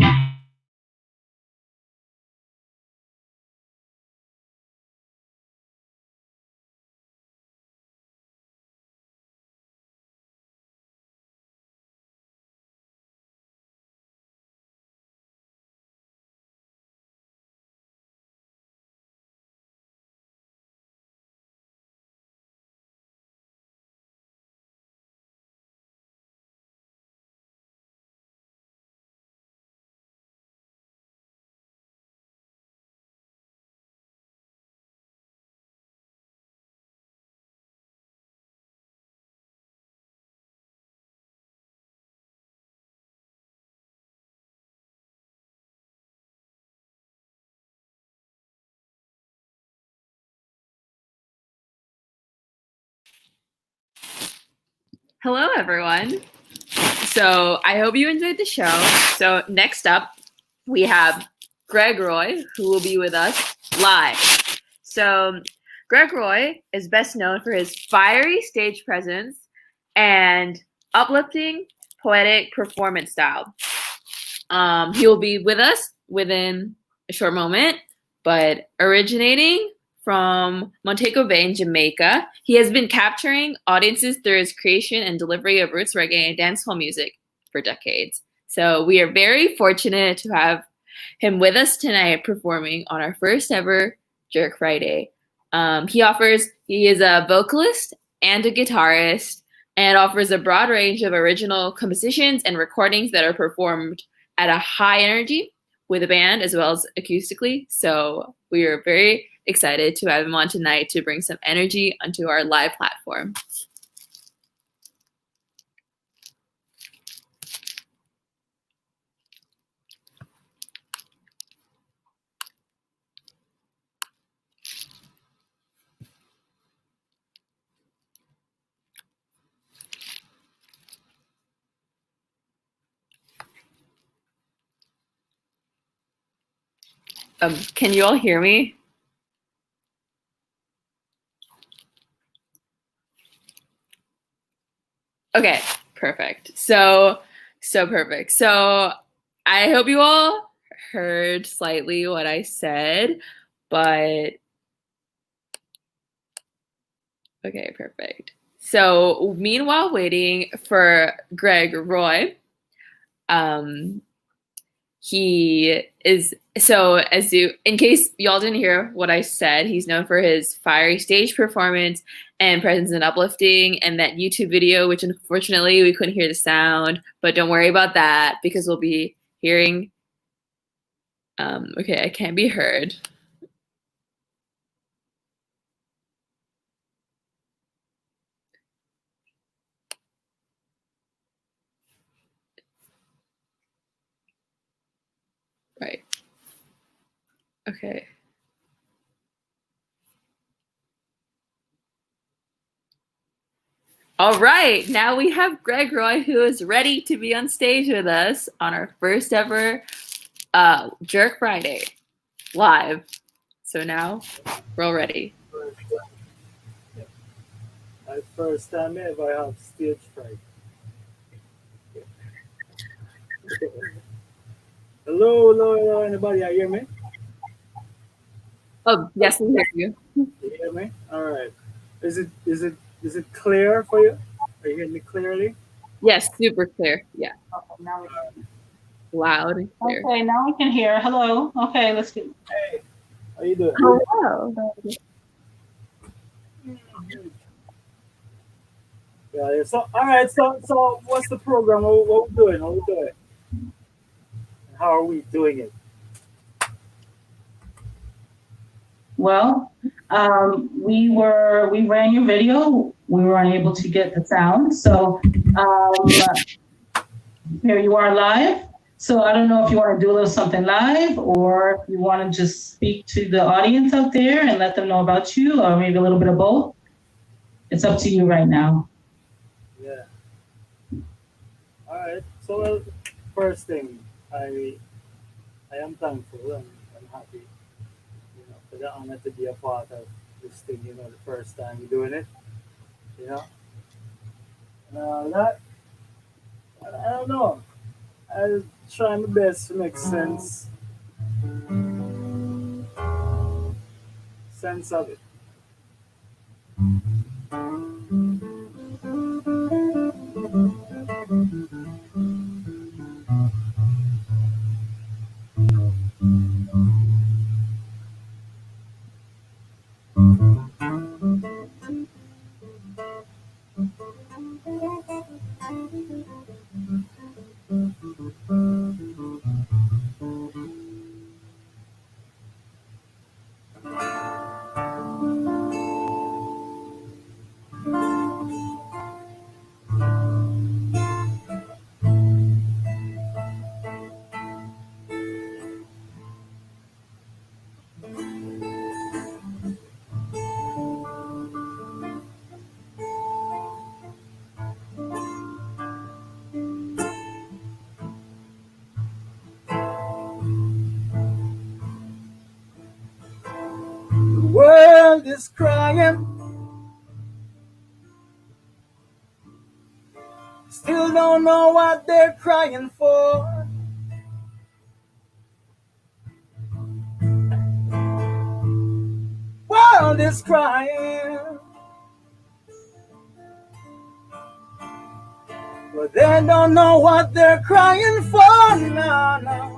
Hello, everyone. So I hope you enjoyed the show. So next up, we have Greg Roy, who will be with us live. So Greg Roy is best known for his fiery stage presence and uplifting, poetic performance style. He will be with us within a short moment, but originating from Montego Bay in Jamaica, he has been capturing audiences through his creation and delivery of roots reggae and dancehall music for decades. So we are very fortunate to have him with us tonight performing on our first ever Jerk Friday. He is a vocalist and a guitarist and offers a broad range of original compositions and recordings that are performed at a high energy with a band as well as acoustically. So we are very excited to have him on tonight to bring some energy onto our live platform. Can you all hear me? Okay, perfect. So perfect. So I hope you all heard slightly what I said, but okay, perfect. So meanwhile, waiting for Greg Roy, he is, so as you, in case y'all didn't hear what I said, he's known for his fiery stage performance and presence in Uplifting and that YouTube video, which unfortunately we couldn't hear the sound, but don't worry about that because we'll be hearing, okay, I can't be heard. Right. Okay. All right, now we have Greg Roy, who is ready to be on stage with us on our first ever Jerk Friday live. So now we're all ready. My first time ever I have stage fright. Hello, anybody? You hear me? Oh, yes, we hear you. You hear me? All right. Is it clear for you? Are you hearing me clearly? Yes, super clear. Yeah. Okay, now Loud and clear. okay, now we can hear. Hello. Okay, let's get. Hey, how you doing? Hello. Yeah. So all right. So what's the program? What we doing? What we doing? How are we doing it? Well, we ran your video. We were unable to get the sound, so here you are live. So I don't know if you want to do a little something live, or if you want to just speak to the audience out there and let them know about you, or maybe a little bit of both. It's up to you right now. Yeah. All right. So well, first thing, I am thankful and I'm happy, for the honor to be a part of this thing. The first time we're doing it. That I don't know. I'll try my best to make sense of it. The world is crying. Still don't know what they're crying for. World is crying, but they don't know what they're crying for. No.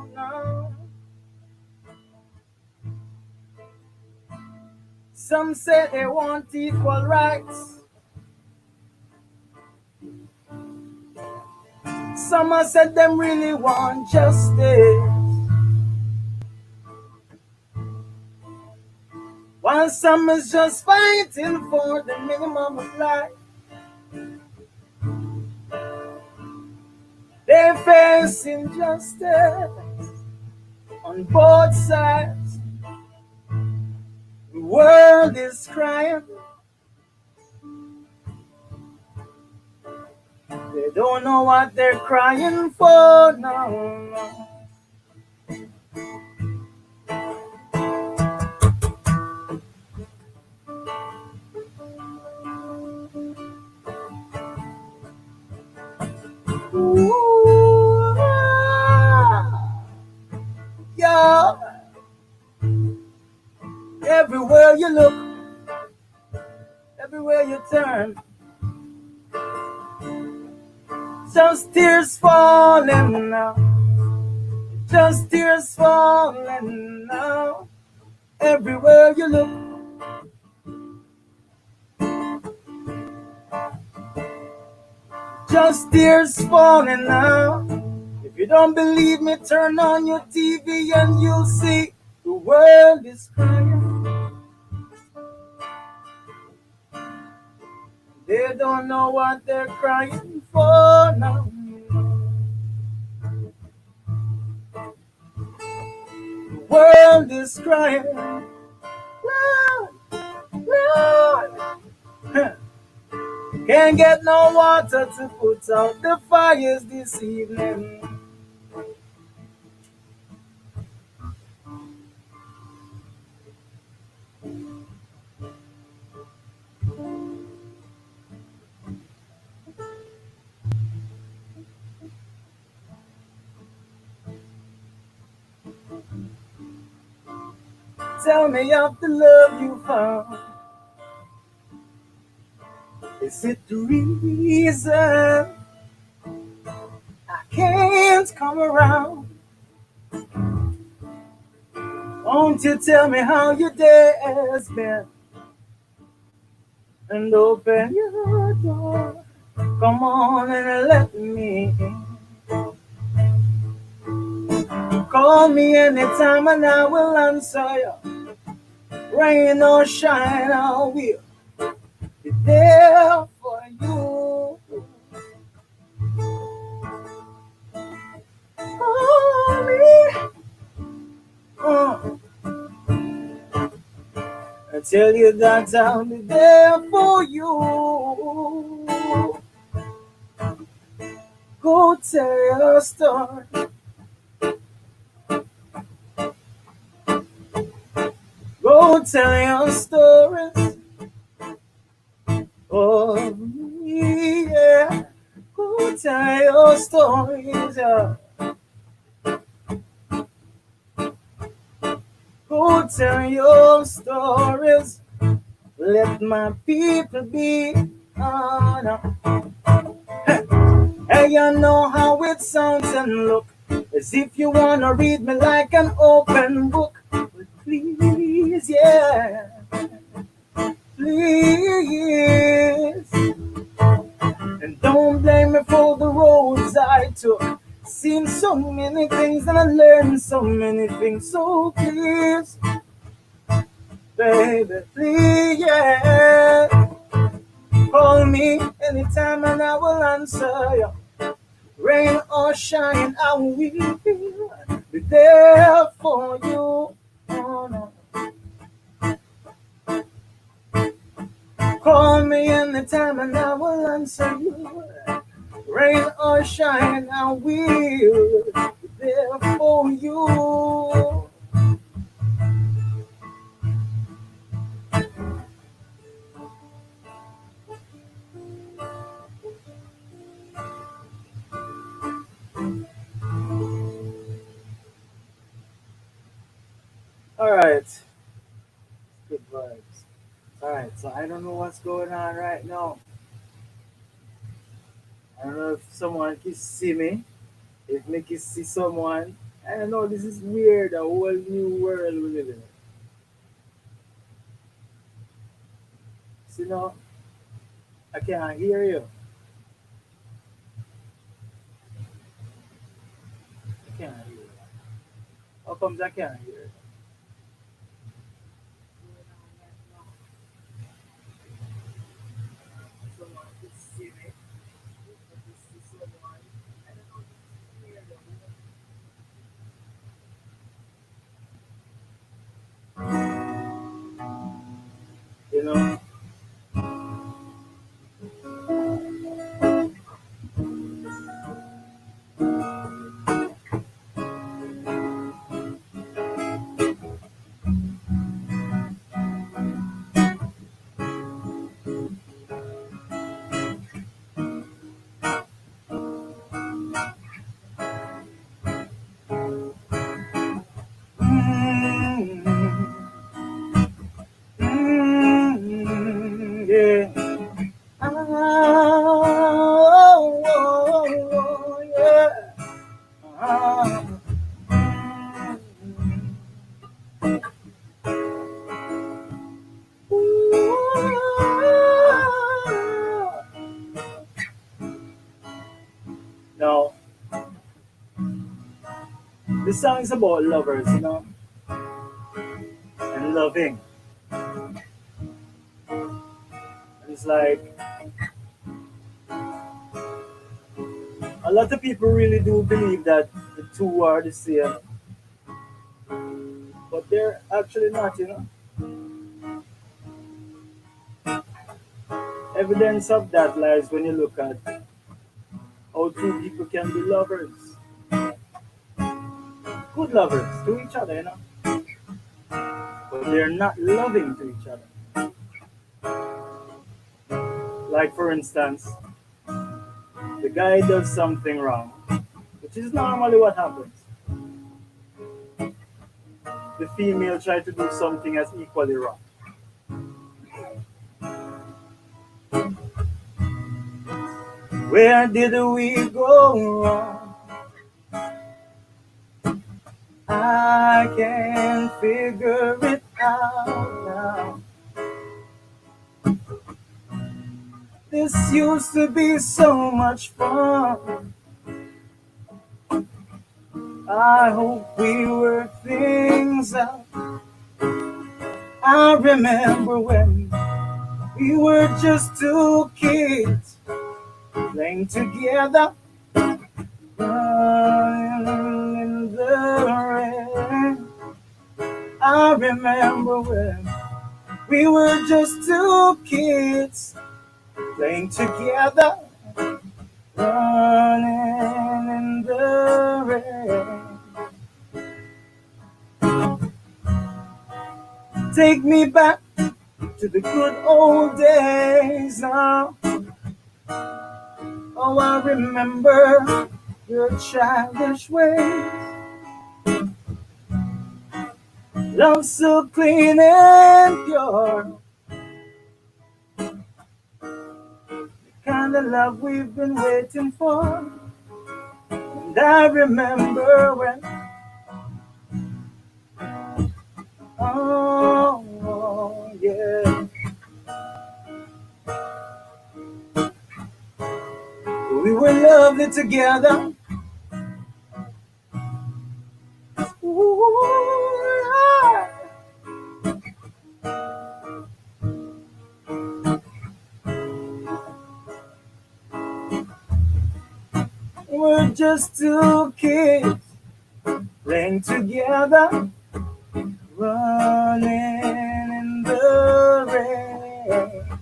Some say they want equal rights. Some have said them really want justice. While some is just fighting for the minimum of life. They face injustice on both sides. The world is crying. They don't know what they're crying for. No. Ooh, yeah. Everywhere you look, everywhere you turn, Just tears falling now. Just tears falling now. Everywhere you look. Just tears falling now. If you don't believe me, turn on your TV and you'll see the world is crying. They don't know what they're crying for now. The world is crying. Lord, Lord. Can't get no water to put out the fires this evening. Tell me of the love you found. Is it the reason I can't come around? Won't you tell me how your day has been? And open your door. Come on and let me in. Call me anytime and I will answer you. Rain or shine, I will be there for you. Call me. I tell you that I'll be there for you. Go tell your story. Go tell your stories. Oh, yeah. Go tell your stories. Yeah. Go tell your stories. Let my people be. Oh, no. Hey, you know how it sounds and look as if you wanna read me like an open book. But please, yeah, please. And don't blame me for the roads I took. Seen so many things and I learned so many things. So please, baby, please, yeah. Call me anytime and I will answer you. Rain or shine, I will be there for you. Oh, no. Call me anytime and I will answer you. Rain or shine, I will be there for you. All right. Good vibes. All right, so I don't know what's going on right now. I don't know if someone can see me. If me can see someone. I don't know, this is weird. A whole new world we live in. See now, I can't hear you. I can't hear you. How comes I can't hear you? Someone can see me. If I can see someone. I don't know, this is weird. You know? Now, this song is about lovers, and loving. And it's like a lot of people really do believe that the two are the same, but they're actually not. Evidence of that lies when you look at how two people can be lovers, good lovers to each other, but they're not loving to each other. Like, for instance, the guy does something wrong, which is normally what happens. The female tries to do something as equally wrong. Where did we go wrong? I can't figure it out now. This used to be so much fun. I hope we work things out. I remember when we were just two kids playing together, running in the rain. I remember when we were just two kids playing together, running in the rain. Take me back to the good old days now. Oh, I remember your childish ways. Love so clean and pure, the kind of love we've been waiting for. And I remember when, oh yeah, we were lovely together. Ooh, yeah. We're just two kids playing together, running in the rain.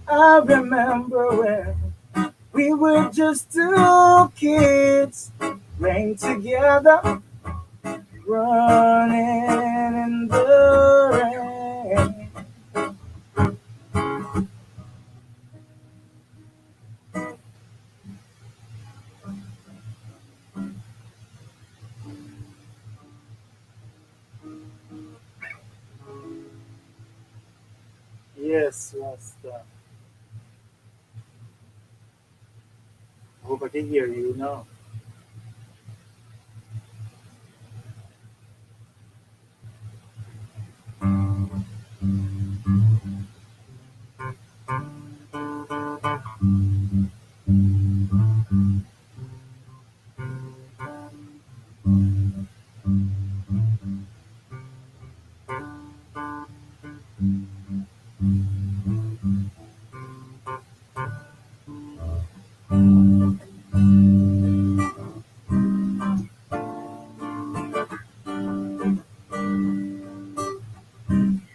I remember when we were just two kids playing together, running in the rain. Yes, Rasta. I hope I can hear you now.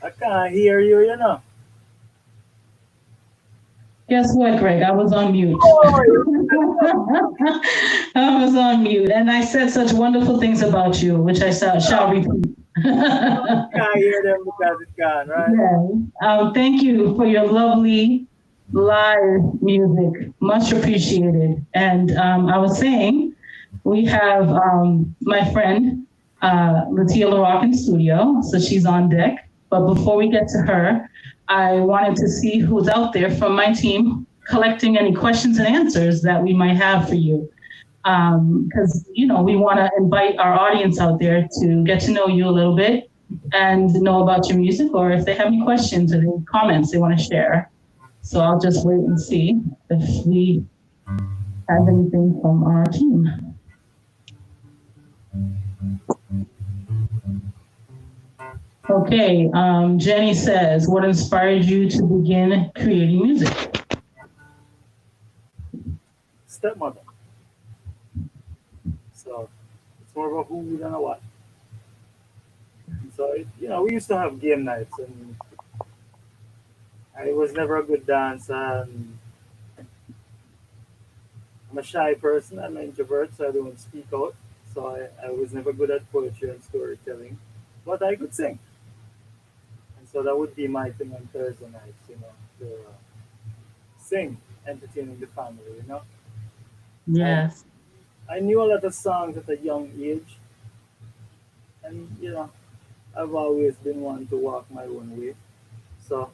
I can't hear you. Guess what, Greg? I was on mute. I was on mute, and I said such wonderful things about you, which I shall repeat. I can't hear them because it's gone, right? Yeah. Thank you for your lovely live music. Much appreciated. And I was saying, we have my friend, Latia LaRock in studio, so she's on deck. But before we get to her, I wanted to see who's out there from my team collecting any questions and answers that we might have for you. Because, we want to invite our audience out there to get to know you a little bit and know about your music, or if they have any questions or any comments they want to share. So I'll just wait and see if we has anything from our team. Okay, Jenny says, what inspired you to begin creating music? Stepmother. So it's more of a who than a what. So we used to have game nights, and I was never a good dancer. And I'm a shy person. I'm an introvert, so I don't speak out. So I was never good at poetry and storytelling, but I could sing. And so that would be my thing on Thursday nights, to sing, entertaining the family. Yes. I knew a lot of songs at a young age, and I've always been one to walk my own way. So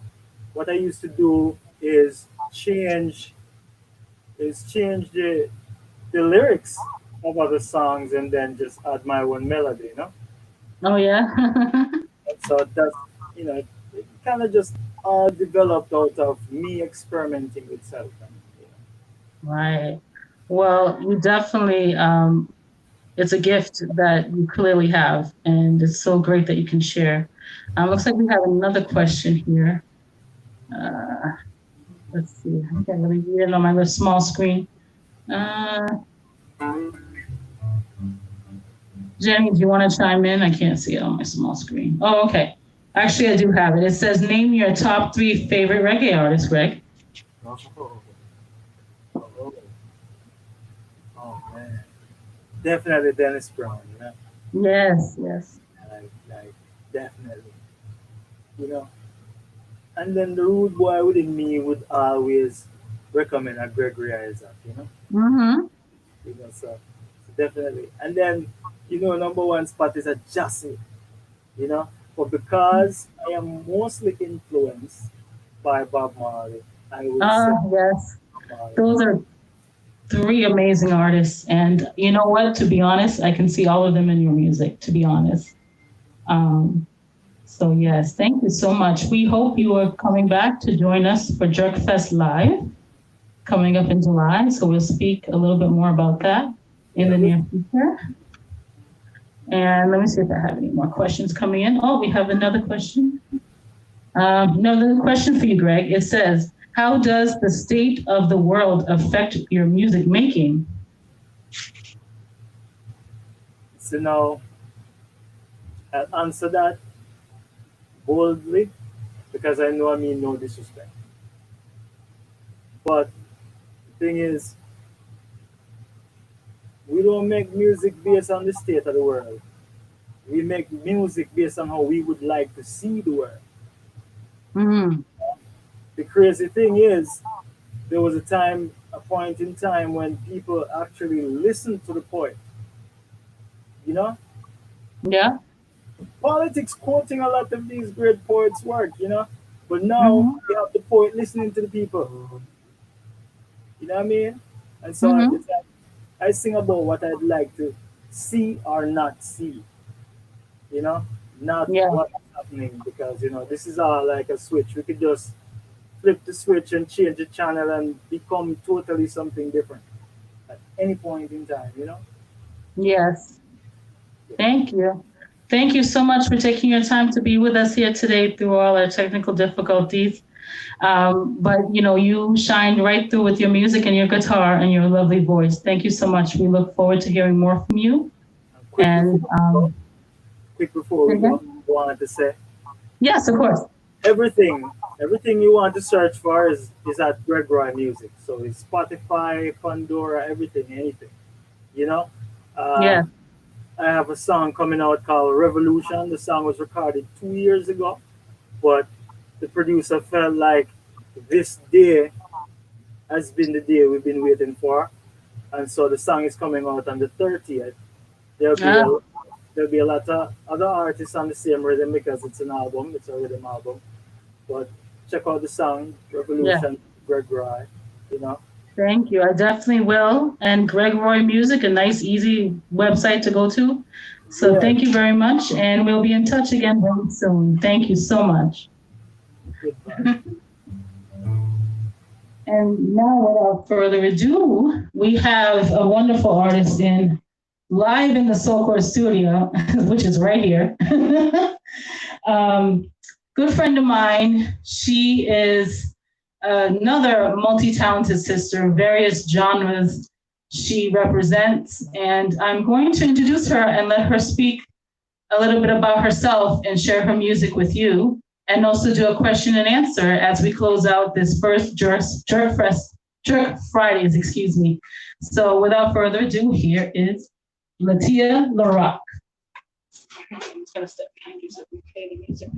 what I used to do is change the lyrics of other songs and then just add my own melody. Oh, yeah. And so that's it kind of just all developed out of me experimenting with self. Right. Well, you definitely, it's a gift that you clearly have, and it's so great that you can share. Looks like we have another question here. Let's see. I can't really read it on my little small screen. Jenny, do you want to chime in? I can't see it on my small screen. Oh, okay. Actually, I do have it. It says, name your top 3 favorite reggae artists, Greg. Oh man, definitely Dennis Brown. Yes, yes. Like definitely. You know, and then the rude boy within me would always recommend a Gregory Isaac. Mm-hmm. So definitely. And then number one spot is a Jussie. But because I am mostly influenced by Bob Marley, I would say Yes. Bob Marley. Those are 3 amazing artists. And you know what? To be honest, I can see all of them in your music, to be honest. So yes, thank you so much. We hope you are coming back to join us for Jerk Fest Live coming up in July. So we'll speak a little bit more about that in the near future. And let me see if I have any more questions coming in. Oh, we have another question. Another question for you, Greg. It says, how does the state of the world affect your music making? So now, I'll answer that boldly because I know I mean no disrespect. But the thing is, we don't make music based on the state of the world. We make music based on how we would like to see the world. Mm-hmm. The crazy thing is, there was a point in time when people actually listened to the poet. Yeah. Politics quoting a lot of these great poets' work, but now Mm-hmm. you have the poet listening to the people. You know what I mean? And so Mm-hmm. it's like I sing about what I'd like to see or not see. Not Yeah. what's happening because this is all like a switch. We could just flip the switch and change the channel and become totally something different at any point in time. Yes. Thank you. Thank you so much for taking your time to be with us here today through all our technical difficulties. But you shined right through with your music and your guitar and your lovely voice. Thank you so much. We look forward to hearing more from you. Quick before we go, I wanted to say yes, of course. everything you want to search for is at Greg Roy Music. So it's Spotify, Pandora, everything, anything. Yeah. I have a song coming out called Revolution. The song was recorded 2 years ago, but the producer felt like this day has been the day we've been waiting for, and so the song is coming out on the 30th. There'll be a lot of other artists on the same rhythm because it's an album, it's a rhythm album. But check out the song Revolution, Greg Roy. Thank you. I definitely will. And Greg Roy Music, a nice, easy website to go to. So Thank you very much. And we'll be in touch again very soon. Thank you so much. Goodbye. And now, without further ado, we have a wonderful artist live in the Soulcore studio, which is right here. Good friend of mine. She is another multi-talented sister, various genres she represents. And I'm going to introduce her and let her speak a little bit about herself and share her music with you, and also do a question and answer as we close out this first Jerk Fridays, excuse me. So without further ado, here is Latia LaRock. I'm just gonna step behind you so we can play the music.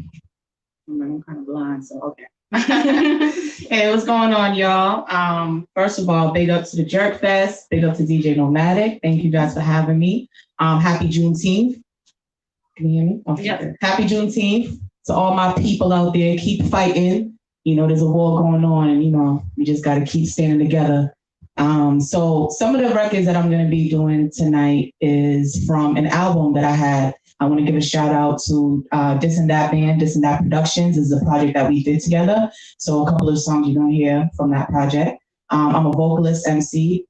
I'm kind of blind, so okay. Hey, what's going on, y'all? First of all, big up to the Jerk Fest, big up to DJ Nomadic. Thank you guys for having me. Happy Juneteenth. Can you hear me? Okay. Yeah. Happy Juneteenth to all my people out there. Keep fighting. You know, there's a war going on, and we just got to keep standing together. So some of the records that I'm going to be doing tonight is from an album that I had. I want to give a shout out to This and That Band, This and That Productions. This is a project that we did together. So a couple of songs you're going to hear from that project. I'm a vocalist, MC,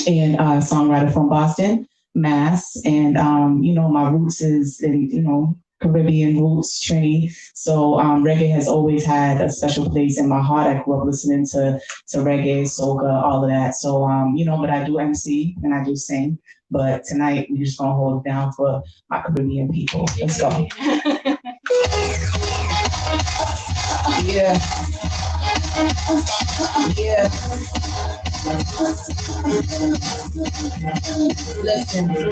and songwriter from Boston, Mass. And, my roots is in, Caribbean roots, Trini. So reggae has always had a special place in my heart. I grew up listening to reggae, soca, all of that. So, but I do MC and I do sing. But tonight, we're just going to hold it down for my Caribbean people. Let's go. Yeah. Yeah. Listen.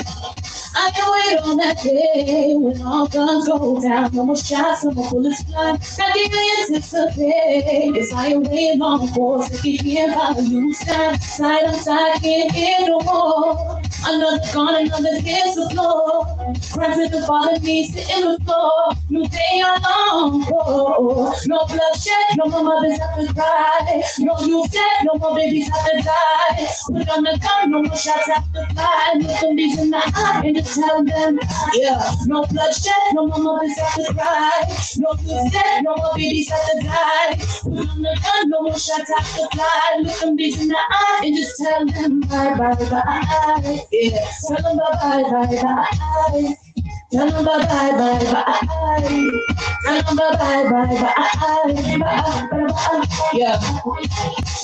I can wait on that day when all guns go down. No more shots, no more bullets fly. Not even anticipate. It's I am waiting on for to keep hearing how you stand. Side on side, can't hear no more. Another gone, another hits the floor. Granted, the father needs to in the floor. New day alone. Oh, no bloodshed, no more mothers have to cry. No you dead, no more babies have to die. Put on the gun, no more shots have to fly. Look them these in the eye and just tell them, yeah. No bloodshed, no more mothers have to cry. No you dead, no more babies have to die. Put on the gun, no more shots have to fly. Look them these in the eye and just tell them bye bye bye. Yeah, tell them bye bye bye bye. Tell them bye bye bye bye. Tell them bye bye bye bye. Yeah.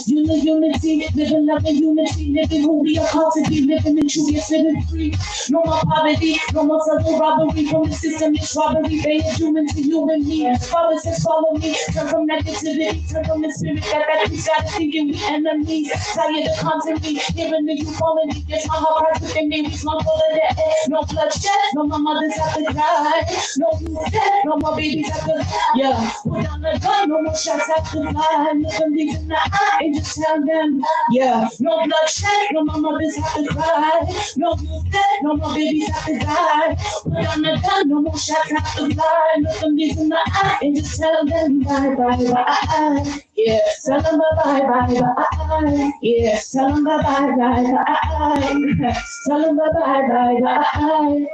Unity, living love and unity, living who we are called to be, living in truth, yes, living free. No more poverty, no more subtle robbery from the system, it's robbery, they are human to you and me. Father says follow me, turn from negativity, turn from the spirit that we got thinking we enemies. Tired of constantly hearing the you calling me, yes, my heart cries within me, we small for the dead. No bloodshed, no more mothers have to cry. No you dead, no more babies have to die. Yeah, put down the gun, no more shots have to fly. Look them these in the eye and just tell them, yeah. No bloodshed, no more mothers have to cry. No you dead, no more babies have to die. Put down the gun, no more shots have to fly. Look them these in the eye and just tell them bye bye bye. Yeah, tell them bye bye bye bye. Yeah, tell them bye bye bye bye. Tell them bye bye bye bye.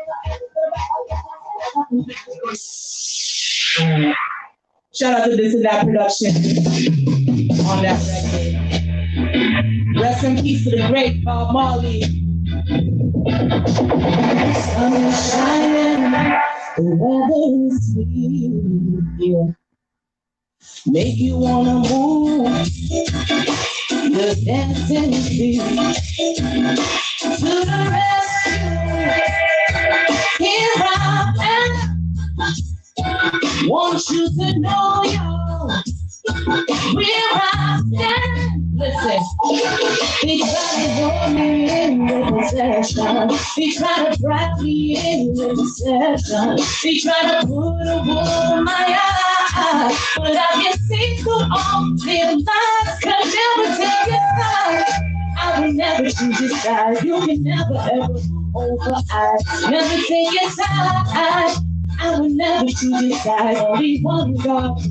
Shout out to This and That Production on that record. Rest in peace to the great Bob Marley. Sun is shining, the weather is sweet. Yeah. Make you wanna move, the dancing feet to the rescue. Here I am. Want you to know, y'all, where I stand. Listen, they try to hold me in with possession. They try to wrap me in with deception. They try to put a wool in my eye, but I can see through all their lies. Could never take your side. I will never choose your side. You can never ever over I. Never take your side. I will never choose your side. Only one God.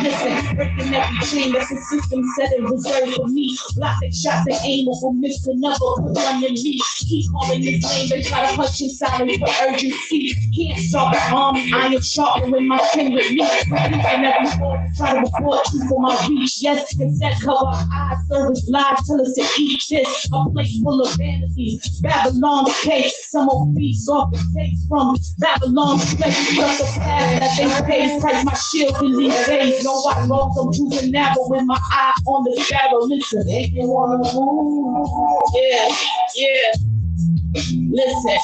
Listen, breaking every chain that's a system set and reserved for me. Block they shots and aim over, miss another, put one in me. Keep calling his name, they try to hush in silence for urgency. Can't stop the army, I am sharper when my pen with me. Producing every word, try to report you for my reach. Yes, instead cover our eyes, service lies, tell us to eat this. A place full of vanities, Babylon's case. Some old beats off the face from Babylon's place. Just a path that they pay, price my shield in these days. No white rose, I'm choosing narrow with my eye on the sparrow. Listen, if you wanna move, yeah. Listen,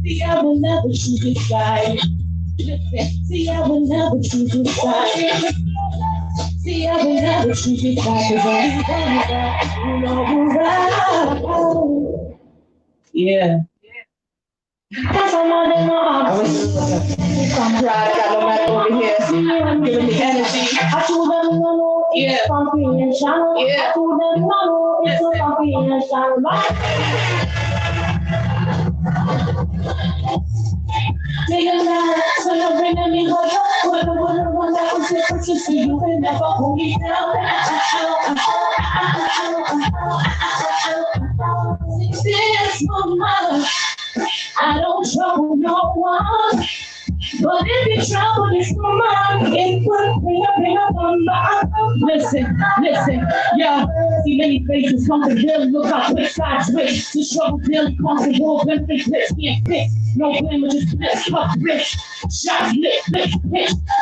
see, I will never choose this side. Listen, see, I will never choose this side. See, I will never choose this side, 'cause I'm right. Yeah. That's all I know. I'm proud, I got no matter over here. Giving me energy. I told them no, it's funky and shiny. I told them no, it's so funky and shiny. Take a night, celebrating me with the one that was different to you and never hold me down. This woman, I don't trouble no one. But if you trouble this woman, it would bring up on my. Listen, yeah. See many faces come to them, look out quick side switch. The trouble daily comes to war, benefit clips, can't fix. No blame, just splits, puff, rich. Shots lit, pitch,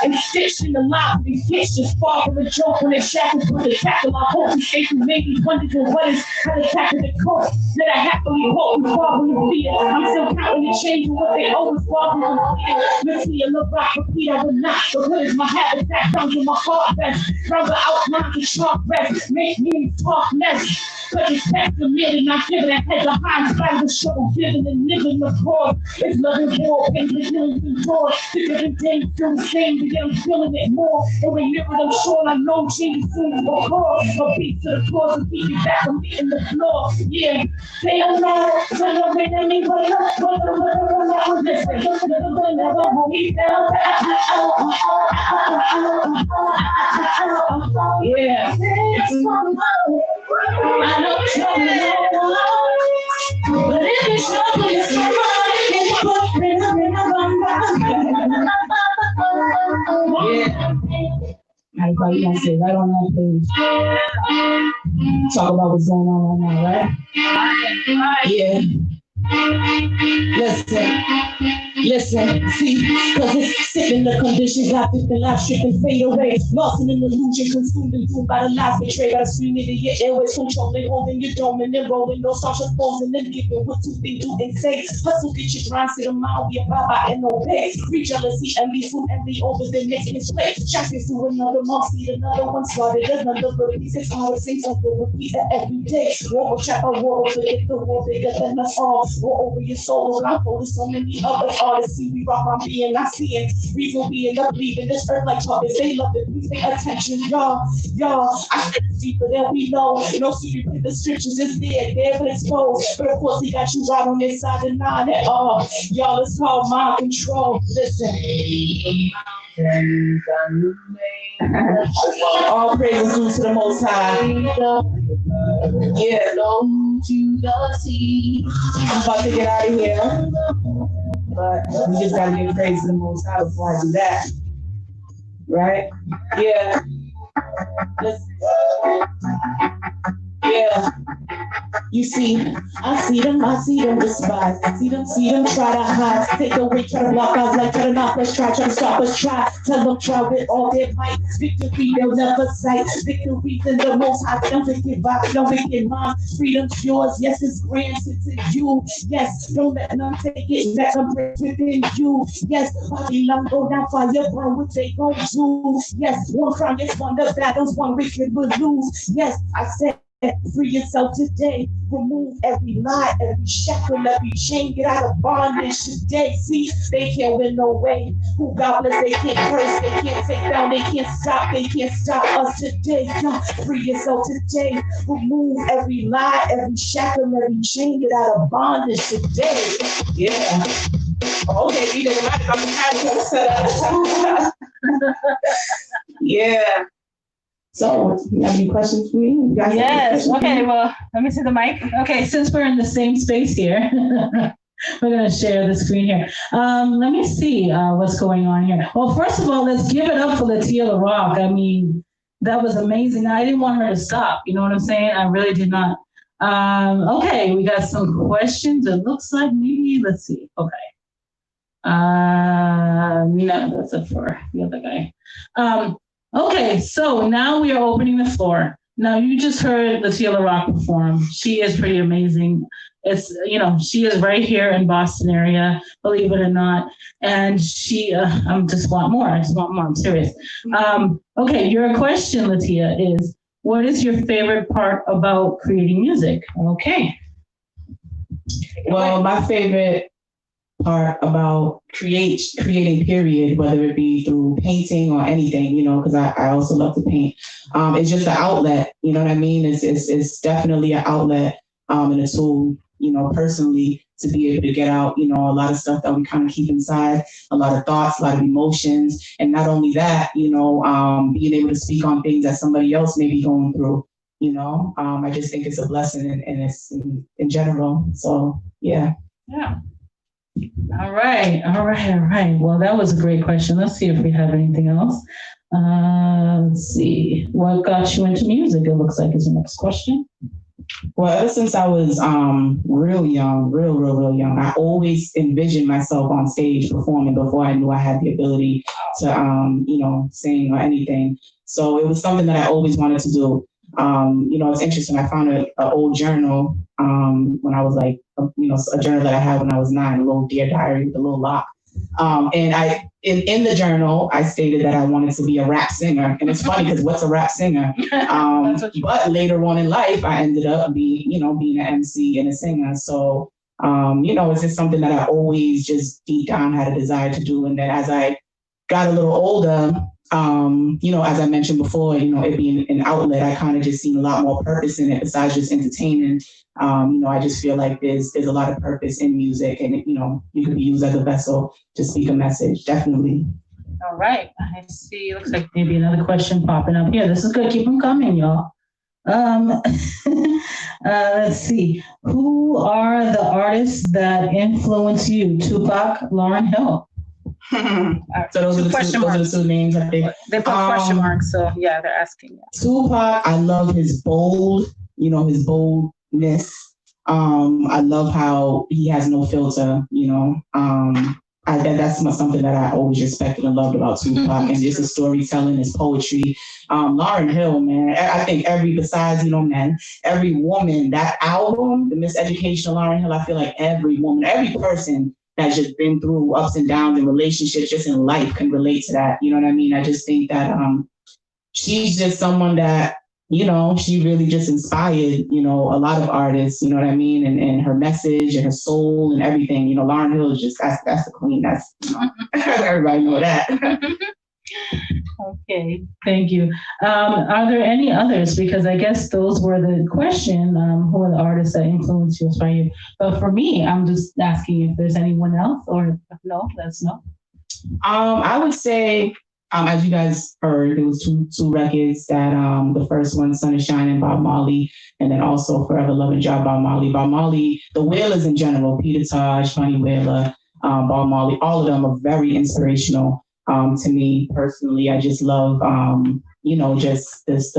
and stitched in the line. These kids just fall from a joke when they shackles with the tackle. I hope we stay through maybe wonders of what is how to tackle the course. That I happily hope we fall from the feet. I'm still counting the change of what they always fall from the feet. Let's see a look back, repeat, I would not. Because my habitat comes in my heart best. Rather outline the sharp rest. Make me talk less. Cause it's past the minute, not giving a head behind. Fight the show, giving and living the cause. It's loving war, pain, the feelings and joy. Different things still the same, but I'm feeling it more. And we never them sure I know changes soon will cause. A beat to the cause and keep it back from me in the floor. Yeah, they don't know. Celebrate me, but I was listening. Never hold me down. Yeah, I know trouble no one, but if it's trouble, it's somebody can put in yeah. Everybody gonna say right on that page. Talk about what's going on right now, right? Yeah. Listen, see, cause it's sick in the conditions I think the life strip and fade away. Lost in an illusion, consumed and doomed by the lies betrayed. By the screen into your airways, controlling, holding your dome and then rolling. No social phones and then giving what to think, do and say. Hustle, get your grind, sit a mile, be a baba and no pay. Free jealousy, envy, food, envy over the next misplay. Champions to another month, see another one started, another repeat. It's hard to say something, repeat that every day. War will trap a war, forget the war bigger than us all. War over your soul, I'm holding so many other artists. See, we rock on being, not seeing. Reason we end up leaving this earth like puppets. They love it, we pay attention, y'all. I said it's deeper than we know. No secret, the scriptures is there but exposed. But of course, he got you right on this side and not at all. Y'all, it's called mind control. Listen. All praises due to the Most High. Yeah, I'm about to get out of here, but we just gotta give praise to the Most High before I do that, right? Yeah. Yeah. You see, I see them despise. See them try to hide. Take away, try to block us, like try to knock us, try to stop us, try. Tell them try with all their might. Victory they'll never sight. Victory's in the Most High. Don't wicked vibe, don't wicked mind. Freedom's yours, yes, it's granted to you. Yes, don't let none take it back. I'm within you. Yes, body long go down, fire burn, what they gon' do. Yes, one crime, yes, one the battles, one wicked will lose. Yes, I said. Free yourself today. Remove every lie, every shackle, every chain. Get out of bondage today. See, they can't win no way. Who God bless, they can't curse, they can't take down, they can't stop us today. Free yourself today. Remove every lie, every shackle, every chain. Get out of bondage today. Yeah. Okay, DJ, I'm having set up. Yeah. So, you have any questions for me? You guys have any Yes. questions for Okay. me? Well, let me see the mic. Okay. Since we're in the same space here, we're gonna share the screen here. Let me see what's going on here. Well, first of all, let's give it up for Latia LaRock. I mean, that was amazing. I didn't want her to stop. You know what I'm saying? I really did not. Okay, we got some questions. It looks like maybe. Let's see. Okay. No, that's it for the other guy. Okay, so now we are opening the floor. Now you just heard Latia LaRock perform. She is pretty amazing. It's, she is right here in Boston area, believe it or not. And she, I just want more. I'm serious. Okay, your question, Latia, is what is your favorite part about creating music? Okay. Well, my favorite part about creating period, whether it be through painting or anything, because I also love to paint. It's just an outlet, you know what I mean? It's definitely an outlet and a tool, personally, to be able to get out, a lot of stuff that we kind of keep inside, a lot of thoughts, a lot of emotions. And not only that, being able to speak on things that somebody else may be going through, I just think it's a blessing and it's in general. So, yeah. Yeah. All right. Well, that was a great question. Let's see if we have anything else. Let's see. What got you into music? It looks like is the next question. Well, ever since I was real young, real young, I always envisioned myself on stage performing before I knew I had the ability to, sing or anything. So it was something that I always wanted to do. It's interesting. I found an old journal when I was like, a journal that I had when I was 9, a little dear diary with a little lock. And in the journal, I stated that I wanted to be a rap singer. And it's funny because what's a rap singer? But later on in life, I ended up being an MC and a singer. So, it's just something that I always just deep down had a desire to do. And then as I got a little older, as I mentioned before, it being an outlet, I kind of just seen a lot more purpose in it besides just entertaining. I just feel like there's a lot of purpose in music and, you can be used as a vessel to speak a message. Definitely. All right. I see. Looks like maybe another question popping up here. This is good. Keep them coming, y'all. Let's see. Who are the artists that influence you? Tupac, Lauryn Hill. So those are the two names, I think. They put question marks, so yeah, they're asking. Tupac, I love his boldness. I love how he has no filter, that's something that I always respected and loved about Tupac, and just his storytelling, his poetry. Lauryn Hill, man, I think besides, every woman, that album, The Miseducation of Lauryn Hill, I feel like every woman, every person that's just been through ups and downs in relationships, just in life, can relate to that. You know what I mean? I just think that she's just someone that, she really just inspired, a lot of artists, you know what I mean? And her message and her soul and everything, Lauryn Hill is just, that's the queen. That's, everybody know that. Okay, thank you. Are there any others? Because I guess those were the question, who are the artists that influence you, inspire you? But for me, I'm just asking if there's anyone else, or if no, that's no. I would say, as you guys heard, there was two records that the first one, Sun is Shining, Bob Marley, and then also Forever Love and Job, Bob Marley. Bob Marley, the Wailers in general, Peter Tosh, Bunny Wailer, Bob Marley, all of them are very inspirational to me personally. I just love, just this,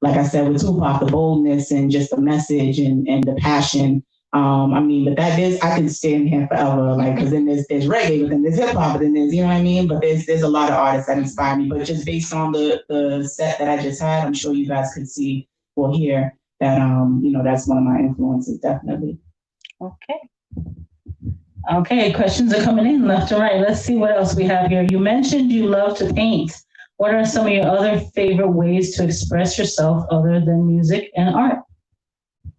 like I said, with Tupac, the boldness and just the message and the passion. But that is, I could stay in here forever, like, because then there's reggae, but then there's hip hop, but then there's, you know what I mean? But there's a lot of artists that inspire me. But just based on the set that I just had, I'm sure you guys could see or hear that, that's one of my influences, definitely. Okay, questions are coming in left to right. Let's see what else we have here. You mentioned you love to paint. What are some of your other favorite ways to express yourself other than music and art?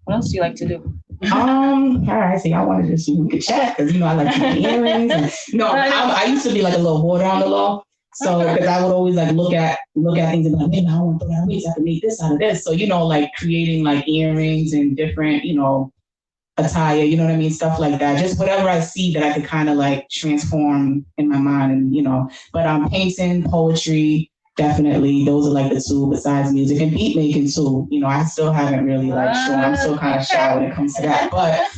What else do you like to do? All right, so y'all wanted to see we could chat because I like to get earrings. And, I used to be like a little hoarder on the low. So because I would always like look at things and be like, maybe I want to throw that away so I can make this out of this. So like creating like earrings and different, attire, you know what I mean? Stuff like that. Just whatever I see that I could kind of like transform in my mind and, you know, but painting, poetry, definitely. Those are like the two besides music and beat making too. You know, I still haven't really like shown. I'm still kind of shy when it comes to that, but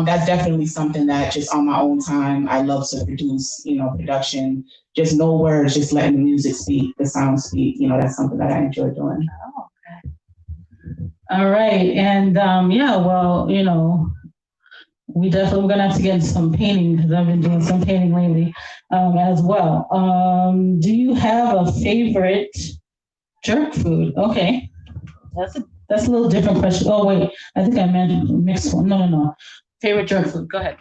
that's definitely something that just on my own time, I love to produce, you know, production, just no words, just letting the music speak, the sound speak. You know, that's something that I enjoy doing. Oh, okay. All right. And yeah, well, you know, we're gonna have to get into some painting because I've been doing some painting lately as well. Do you have a favorite jerk food? Okay, that's a little different question. Oh wait, I think I meant mixed one. No. Favorite jerk food? Go ahead.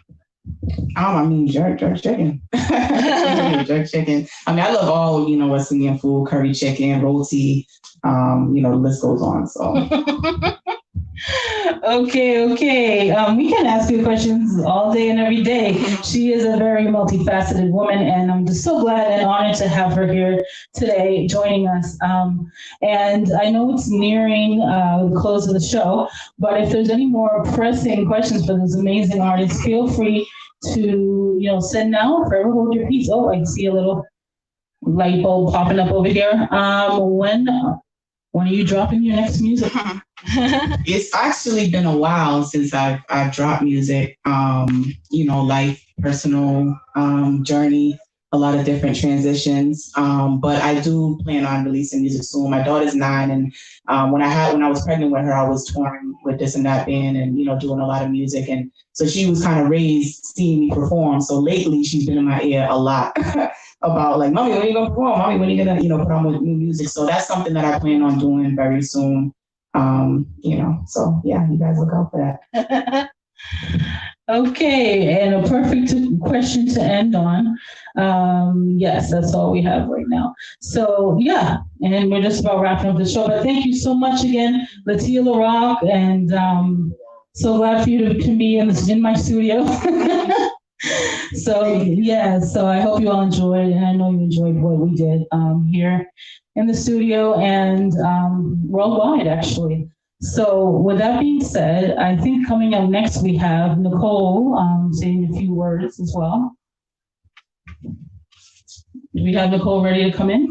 I mean, jerk chicken. Jerk chicken. I mean, I love all, you know, West Indian food, curry chicken, roti, you know, the list goes on, so. Okay. We can ask you questions all day and every day. She is a very multifaceted woman, and I'm just so glad and honored to have her here today joining us. And I know it's nearing the close of the show, but if there's any more pressing questions for this amazing artist, feel free to, you know, send now. Forever hold your peace. Oh, I can see a little light bulb popping up over here. When are you dropping your next music? It's actually been a while since I've dropped music. You know, life, personal journey, a lot of different transitions. But I do plan on releasing music soon. My daughter's 9, and when I was pregnant with her, I was touring with this and that band, and you know, doing a lot of music. And so she was kind of raised seeing me perform. So lately, she's been in my ear a lot. About like, mommy, when are you gonna perform? Mommy, when are you gonna, you know, put on new music? So that's something that I plan on doing very soon. You know, so yeah, you guys look out for that. Okay, and a perfect question to end on. Yes, that's all we have right now. So yeah, and we're just about wrapping up the show. But thank you so much again, Latia LaRock, and so glad for you to be in my studio. So yeah, so I hope you all enjoyed, and I know you enjoyed what we did here in the studio and worldwide, actually. So with that being said, I think coming up next we have Nicole saying a few words as well. Do we have Nicole ready to come in?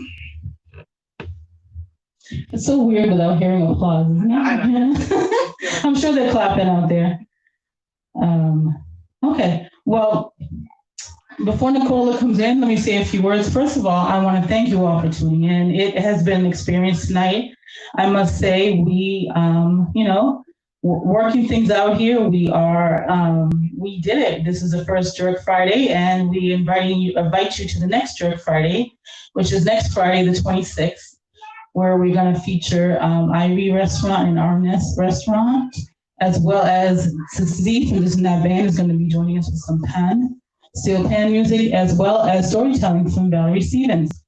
It's so weird without hearing applause, isn't it? I'm sure they're clapping out there. Okay, well, before Nicola comes in, let me say a few words. First of all, I want to thank you all for tuning in. It has been an experience tonight. I must say, we, you know, working things out here, we did it. This is the first Jerk Friday, and we invite you to the next Jerk Friday, which is next Friday, the 26th, where we're going to feature Ivy Restaurant and Our Nest Restaurant, as well as Sissy from this and that band is going to be joining us with some steel pan music, as well as storytelling from Valerie Stevens,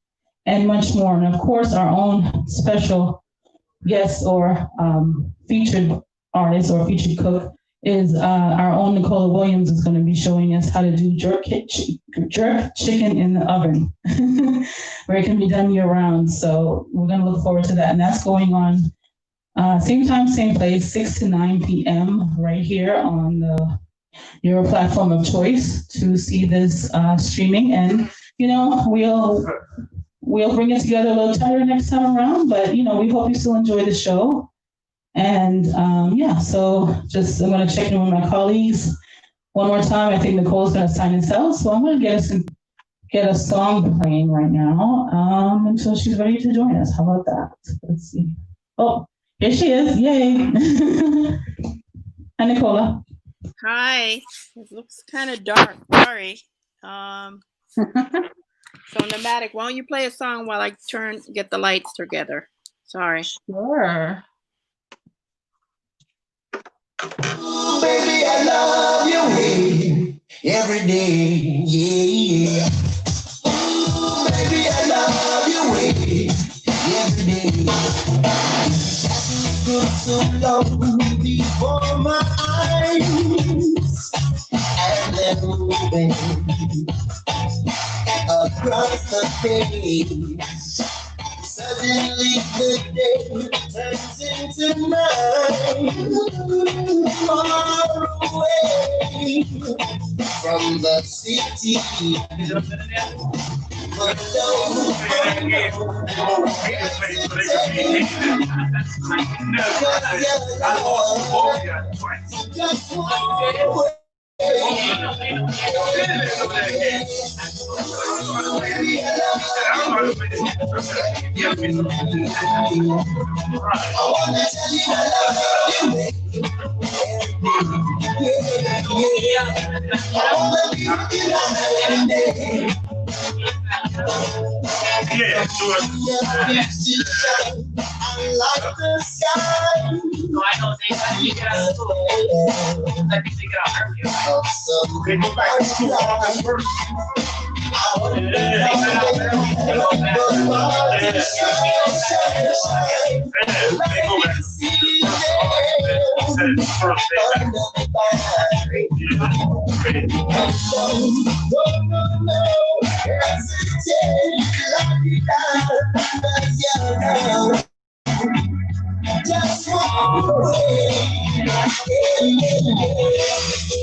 and much more. And of course, our own special guest or featured artist or featured cook is our own Nicola Williams is going to be showing us how to do jerk chicken in the oven, where it can be done year round. So we're going to look forward to that. And that's going on same time, same place, 6 to 9 p.m. right here on your platform of choice to see this streaming. And, you know, we'll bring it together a little tighter next time around, but, you know, we hope you still enjoy the show. And yeah, so just I'm going to check in with my colleagues one more time. I think Nicole's going to sign us out, so I'm going to get a song playing right now until she's ready to join us. How about that? Let's see. Oh, here she is! Yay! Hi, Nicola. Hi. It looks kind of dark. Sorry. So Nomadic, why don't you play a song while I get the lights together? Sorry. Sure. Baby, I love you every day, yeah. Ooh, baby, I love you every day. Good so long before my eyes, and then moving across the page. Suddenly the day turns into night, far away. from the city. But like the sky. No, I know they got to get out of school. I think they get out earlier. Okay, go back to school. Just walk away.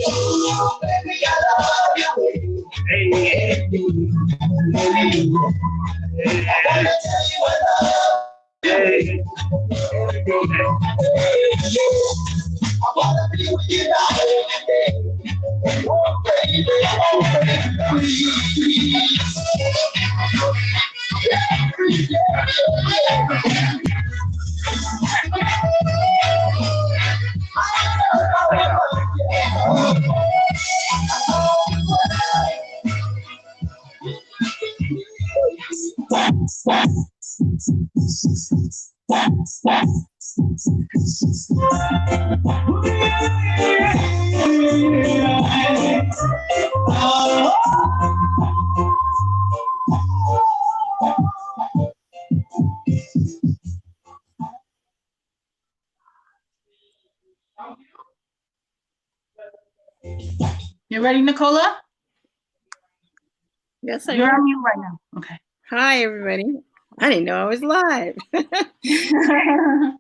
Oh, baby, I love you. Hey, I wanna tell you I love you. I wanna be with you now every day. Oh, baby, please. You ready, Nicola? Yes, I You're am. on mute right now. Okay. Hi, everybody. I didn't know I was live. Hi,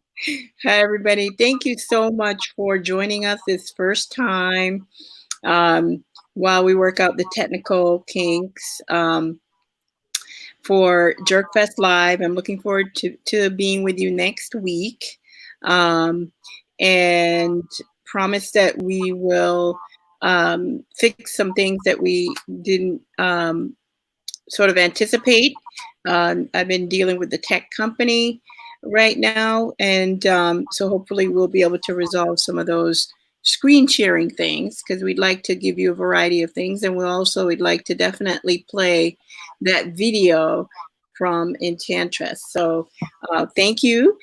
everybody. Thank you so much for joining us this first time while we work out the technical kinks for Jerkfest Live. I'm looking forward to being with you next week and promise that we will fix some things that we didn't sort of anticipate. I've been dealing with the tech company right now, and so hopefully we'll be able to resolve some of those screen sharing things, because we'd like to give you a variety of things, and we'd like to definitely play that video from Enchantress. So thank you.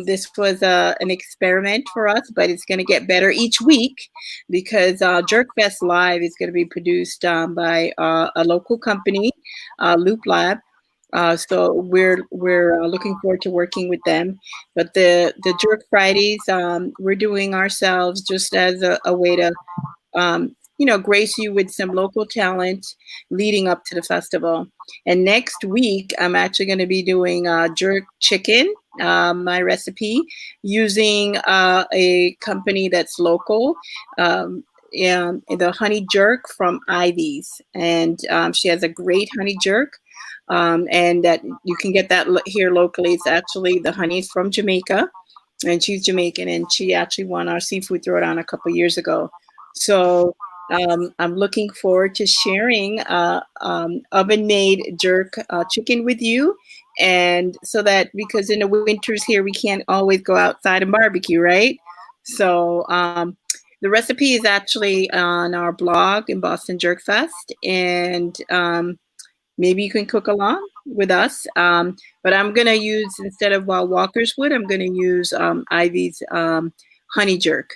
This was an experiment for us, but it's going to get better each week, because Jerkfest Live is going to be produced by a local company, Loop Lab. So we're looking forward to working with them. But the Jerk Fridays, we're doing ourselves just as a way to grace you with some local talent leading up to the festival. And next week, I'm actually going to be doing jerk chicken, my recipe, using a company that's local, the honey jerk from Ivy's. And she has a great honey jerk. And that you can get that here locally. It's actually the honey's from Jamaica, and she's Jamaican, and she actually won our seafood throwdown a couple years ago. So I'm looking forward to sharing oven-made jerk chicken with you, and so that, because in the winters here we can't always go outside and barbecue, right? So the recipe is actually on our blog in Boston Jerk Fest, and maybe you can cook along with us. But I'm going to use, instead of Wild Walker's wood, I'm going to use Ivy's honey jerk,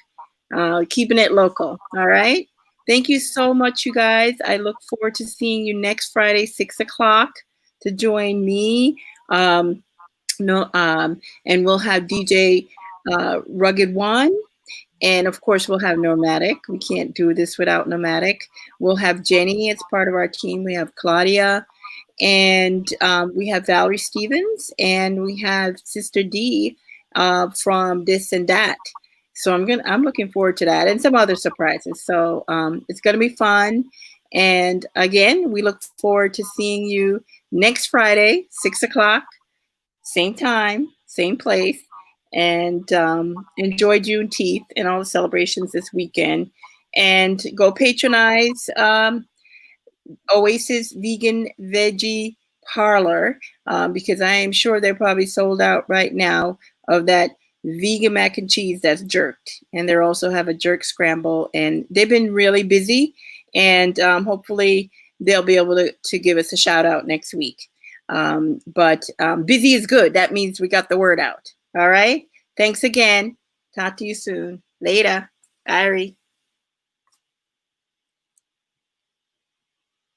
keeping it local. All right. Thank you so much, you guys. I look forward to seeing you next Friday, 6 o'clock, to join me. And we'll have DJ Rugged One. And of course, we'll have Nomadic. We can't do this without Nomadic. We'll have Jenny as part of our team. We have Claudia, and we have Valerie Stevens, and we have Sister D from This and That. So I'm looking forward to that and some other surprises. So it's gonna be fun. And again, we look forward to seeing you next Friday, 6 o'clock, same time, same place. And enjoy Juneteenth and all the celebrations this weekend. And go patronize Oasis Vegan Veggie Parlor because I am sure they're probably sold out right now of that vegan mac and cheese that's jerked. And they also have a jerk scramble. And they've been really busy. And hopefully they'll be able to give us a shout out next week. But busy is good. That means we got the word out. All right. Thanks again. Talk to you soon. Later. Bye.